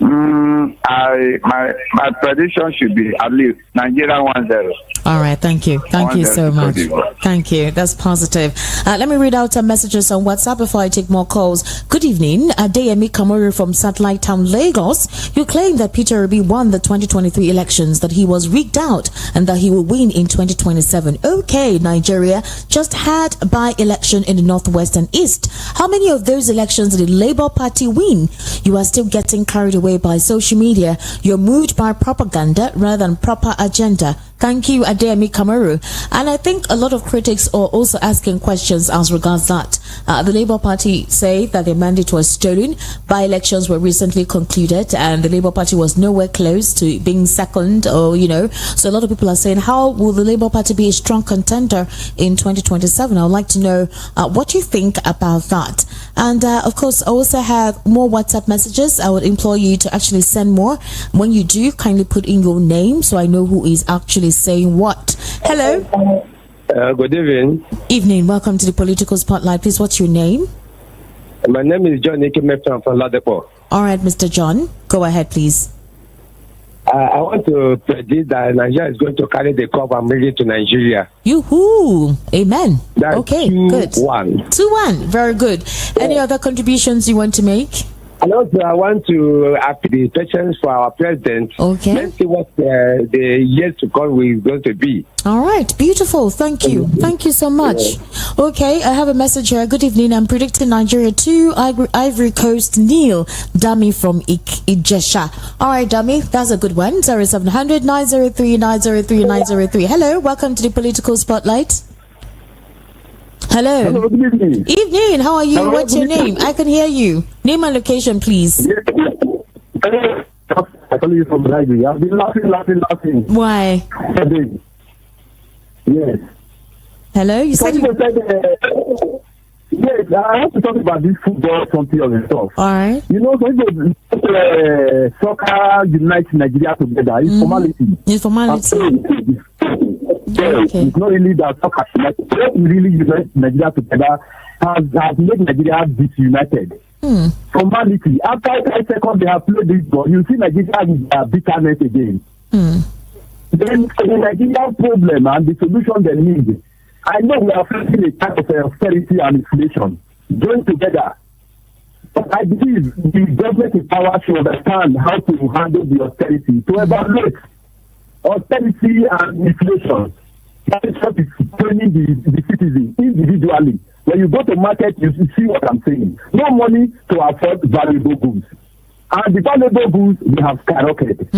My prediction should be at least Nigeria 1-0. All right, thank you so much. Thank you, that's positive. Let me read out some messages on WhatsApp before I take more calls. Good evening, Adeyemi Kamori from Satellite Town, Lagos. You claim that Peter Obi won the 2023 elections, that he was rigged out, and that he will win in 2027. Okay, Nigeria just had a by-election in the Northwest and East. How many of those elections did the Labour Party win? You are still getting carried away by social media. You're moved by propaganda rather than proper agenda. Thank you, Adeyemi Kamaru. And I think a lot of critics are also asking questions as regards that. The Labour Party say that their mandate was stolen. By-elections were recently concluded and the Labour Party was nowhere close to being second, or, So a lot of people are saying, how will the Labour Party be a strong contender in 2027? I would like to know what you think about that. And of course, I also have more WhatsApp messages. I would implore you to actually send more. When you do, kindly put in your name so I know who is actually saying what. Hello. Good evening. Evening. Welcome to the Political Spotlight. Please, what's your name? My name is John Ikeme from Ladepo. All right, Mr. John. Go ahead, please. I want to predict that Nigeria is going to carry the cup and bring it to Nigeria. Yoo-hoo. Amen. That's okay, 2-1. Good. 2-1. Very good. Any other contributions you want to make? And also, I want to ask the questions for our president. Okay. Let's see what the years to come is going to be. All right. Beautiful. Thank you. Thank you so much. Okay. I have a message here. Good evening. I'm predicting Nigeria 2, Ivory Coast nil. Dummy from Ijesha. All right, Dummy. That's a good one. 0700 903 903 903. Hello. Welcome to the Political Spotlight. Hello. Hello, good evening. Evening. How are you? Hello, What's your name? I can hear you. Name and location, please. I call you from Nigeria. I've been laughing. Why? Yes. Hello. You said. Yes, I have to talk about this football something of the stuff. All right. Some soccer unites Nigeria together. It's formality. It's formality. Okay. It's not really that soccer united. What really unites Nigeria together has made Nigeria disunited. Formality. After 5 seconds they have played this ball, you see Nigeria with bitterness again. Then the Nigerian problem and the solution they need. I know we are facing a type of austerity and inflation joined together. But I believe the government in power should understand how to handle the austerity, to evaluate austerity and inflation. That is what is training the citizen individually. When you go to market, you see what I'm saying. No money to afford valuable goods. And the valuable goods, they have skyrocketed.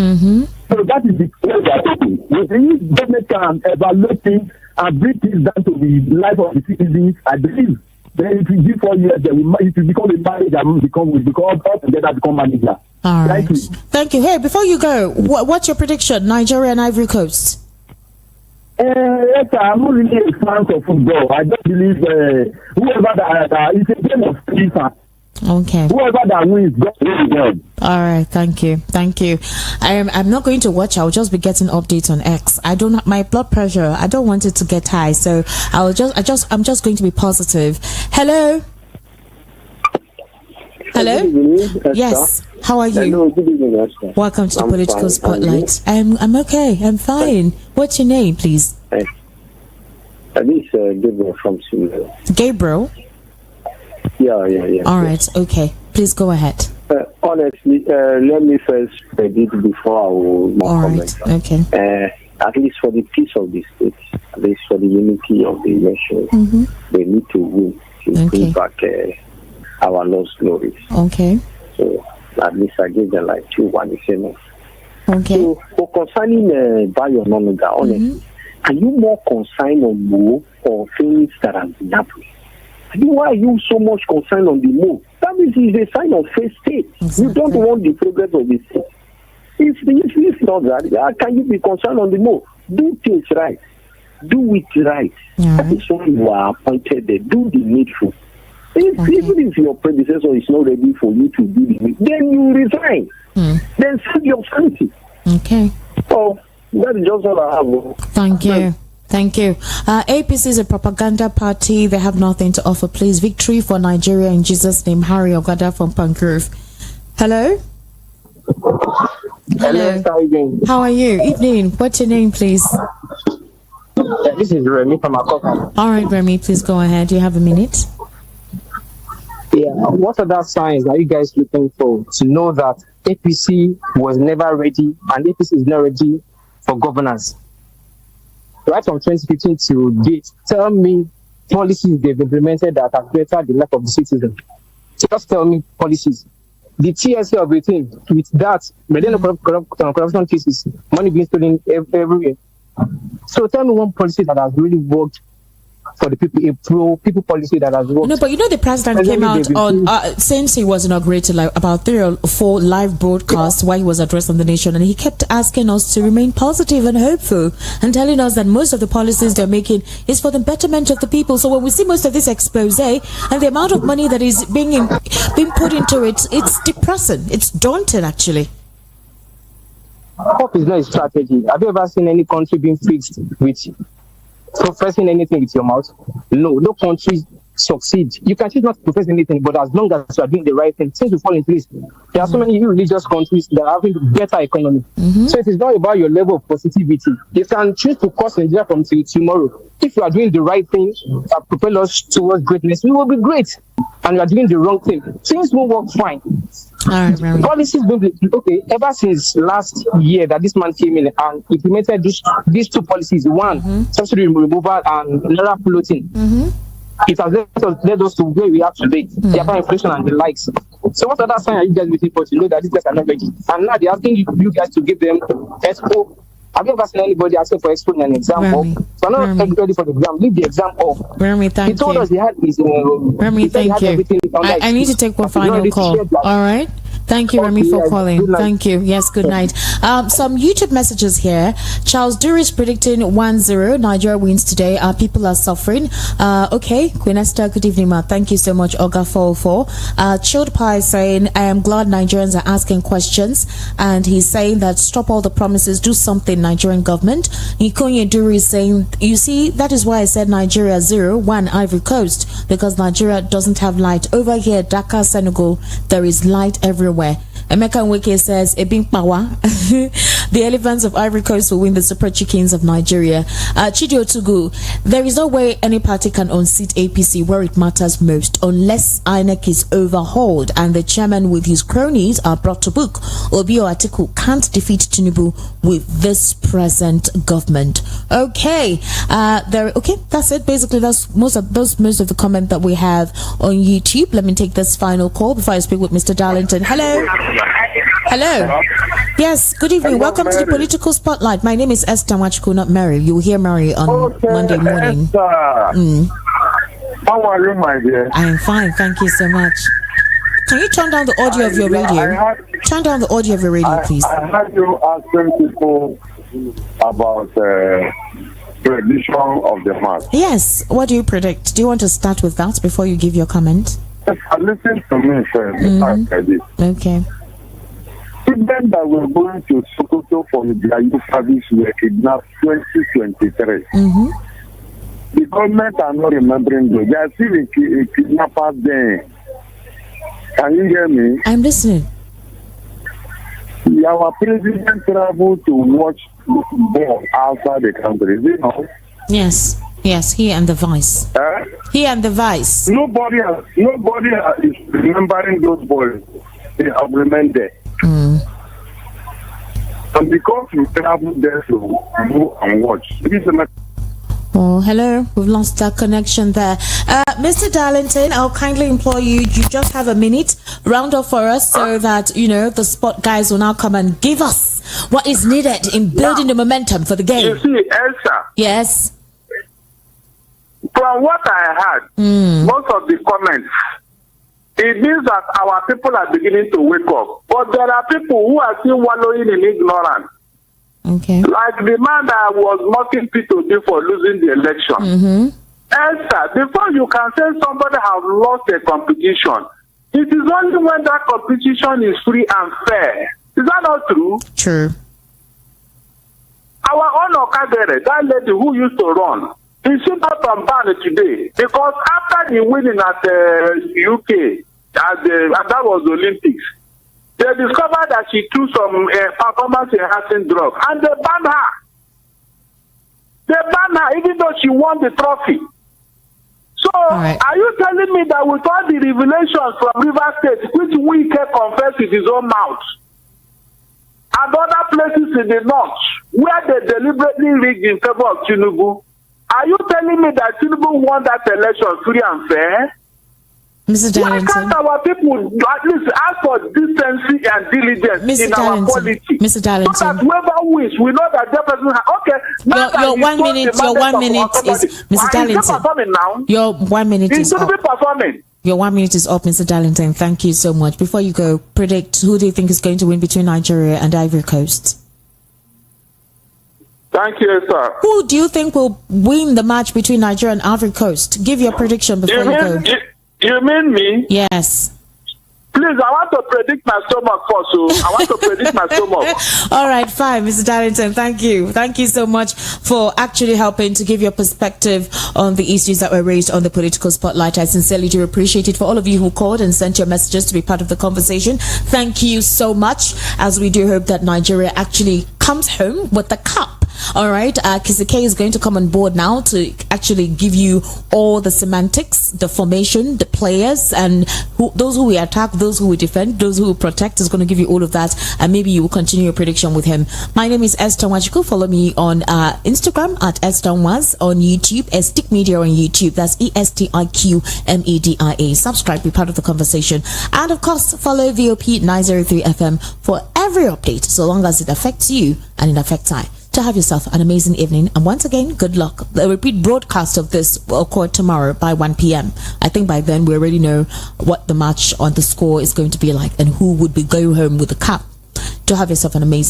So that is the way we are talking. If the government can evaluate things and bring things down to the life of the citizens, I believe then if you give 4 years, then it will become a marriage and will become all together become manager. All right. Thank you. Thank you. Hey, before you go, what's your prediction? Nigeria and Ivory Coast? Yes, I'm not really a fan of football. I don't believe whoever that is a game of FIFA. Okay. Whoever that wins, God will win. All right. Thank you. I'm not going to watch. I'll just be getting updates on X. I don't. My blood pressure. I don't want it to get high. So I'm just going to be positive. Hello. Hello. Good evening, yes. How are you? Hello. Good evening, Esther. Welcome to the I'm Political fine. Spotlight. I'm okay. I'm fine. What's your name, please? This is Gabriel from Similar. Gabriel. Yeah. All right. Okay. Please go ahead. Honestly, let me first predict before I will more All comment. right. Okay. At least for the peace of the state, at least for the unity of the nation, they need to win to bring back our lost glories. Okay. So at least I give them like 2-1 is enough. Okay. So for concerning Bayononoga, honestly, are you more concerned on move or things that have been happening? Why are you so much concerned on the move? That means it's a sign of faith state. Exactly. You don't want the progress of the state. If not that, how can you be concerned on the move? Do things right. Do it right. That is why you are appointed there. Do the needful. Even if your predecessor is not ready for you to do the needful, then you resign. Then save your sanity. Okay. So that is just all I have. Thank you. Thank you. APC is a propaganda party. They have nothing to offer. Please, victory for Nigeria in Jesus' name. Harry Ogada from Pangrove. Hello? Hello. How are you? Evening. What's your name, please? This is Remy from Akoka. All right, Remy, please go ahead. You have a minute. Yeah. What are the signs are you guys looking for to know that APC was never ready and APC is not ready for governance? Right from 2015 to date, tell me policies they've implemented that have bettered the life of the citizen. Just tell me policies. The TSA of the thing, with that, corruption cases, money being stolen everywhere. So tell me one policy that has really worked for the people, a pro-people policy that has worked. No, but the president came out on, since he was inaugurated, like about 3 or 4 live broadcasts while he was addressing the nation, and he kept asking us to remain positive and hopeful and telling us that most of the policies they're making is for the betterment of the people. So when we see most of this expose and the amount of money that is being put into it, it's depressing. It's daunting, actually. Hope is not a strategy. Have you ever seen any country being fixed with professing anything with your mouth? No country succeed. You can choose not to profess anything, but as long as you are doing the right thing, things will fall in place. There are so many religious countries that are having better economy. So it is not about your level of positivity. You can choose to cause Nigeria from tomorrow. If you are doing the right thing that propel us towards greatness, we will be great. And you are doing the wrong thing, things will work fine. Policies will be okay. Ever since last year that this man came in and implemented these 2 policies, one, subsidy removal and naira floating. It has led us to where we are today, the about inflation and the likes. So what other sign are you guys waiting for to know that these guys are not ready? And now they're asking you guys to give them expo. Have you ever seen anybody asking for expo in an exam of? So I'm not ready for the exam. Leave the exam off. Remy, thank you. He told us he had his. Remy, thank you. I need to take one final call. All right. Thank you, Remy, for calling. Thank you. Yes, good night. Some YouTube messages here. Charles Dury is predicting 1-0. Nigeria wins today. People are suffering. Okay. Queen Esther, good evening, ma. Thank you so much, Olga 404. Chilled Pie saying, I am glad Nigerians are asking questions. And he's saying that stop all the promises, do something, Nigerian government. Ikonye Dury is saying, you see, that is why I said Nigeria 0-1 Ivory Coast, because Nigeria doesn't have light. Over here, Dakar, Senegal, there is light everywhere. Emeka Nweke says, Ebing Pawa, the elephants of Ivory Coast will win the Super Chickens of Nigeria. Chidi Otugu, there is no way any party can unseat APC where it matters most unless INEC is overhauled and the chairman with his cronies are brought to book. Obio Atiku can't defeat Tinubu with this present government. Okay, okay, that's it. Basically, that's most of the comment that we have on YouTube. Let me take this final call before I speak with Mr. Darlington. Hello. Yes, good evening. Welcome to the Political Spotlight. My name is Esther Nwachukwu, not Mary. You will hear Mary on Monday morning. How are you, my dear? I am fine, thank you so much. Can you turn down the audio of your radio? Turn down the audio of your radio, please. I heard you asking people about prediction of the match. Yes, what do you predict? Do you want to start with that before you give your comment? Listen to me first. Okay. Students that were going to Sokoto from their youth service were kidnapped 2023. The government are not remembering those. They are still a kidnappers there. Can you hear me? I'm listening. Our president traveled to watch ball outside the country. You know? Yes. Yes, he and the vice. He and the vice. Nobody is remembering those boys. They have remained there. And because we travel there to go and watch. Oh, hello. We've lost our connection there. Mr. Darlington, I'll kindly implore you, you just have a minute, round off for us so that, the sport guys will now come and give us what is needed in building the momentum for the game. You see, Elsa. Yes. From what I heard, most of the comments, it means that our people are beginning to wake up. But there are people who are still wallowing in ignorance. Okay. Like the man that was mocking P2D for losing the election. Esther, before you can say somebody has lost a competition, it is only when that competition is free and fair. Is that not true? True. Our own Okadere, that lady who used to run, is she not on ban today? Because after the winning at the UK, that was the Olympics, they discovered that she took some performance-enhancing drug, and they banned her. They banned her even though she won the trophy. So, Are you telling me that with all the revelations from River State, which we can confess with his own mouth, and other places in the north, where they deliberately rigged in favor of Tinubu, are you telling me that Tinubu won that election free and fair? Mr. Darlington. Why can't our people at least ask for decency and diligence in our polity? Mr. Darlington. So that whoever wins, we know that that person okay, Your 1 minute is Mr. Darlington. Your 1 minute is up. Your 1 minute is up, Mr. Darlington. Thank you so much. Before you go, predict who do you think is going to win between Nigeria and Ivory Coast? Thank you, sir. Who do you think will win the match between Nigeria and Ivory Coast? Give your prediction before you go. You mean me? Yes. Please, I want to predict my stomach first. So I want to predict my stomach. All right, fine, Mr. Darlington. Thank you. Thank you so much for actually helping to give your perspective on the issues that were raised on the political spotlight. I sincerely do appreciate it. For all of you who called and sent your messages to be part of the conversation, thank you so much. As we do hope that Nigeria actually comes home with the cup. All right, Kisike is going to come on board now to actually give you all the semantics, the formation, the players, and those who we attack, those who we defend, those who we protect. Is going to give you all of that, and maybe you will continue your prediction with him. My name is Esther Nwachukwu. Follow me on Instagram at Esther Nwaz, on YouTube, Stick Media on YouTube. That's ESTIQMEDIA. Subscribe, be part of the conversation, and of course, follow VOP 903 FM for every update, so long as it affects you and it affects I. To have yourself an amazing evening, and once again, good luck. The repeat broadcast of this will occur tomorrow by 1 p.m. I think by then we already know what the match on the score is going to be like and who would be going home with the cup. To have yourself an amazing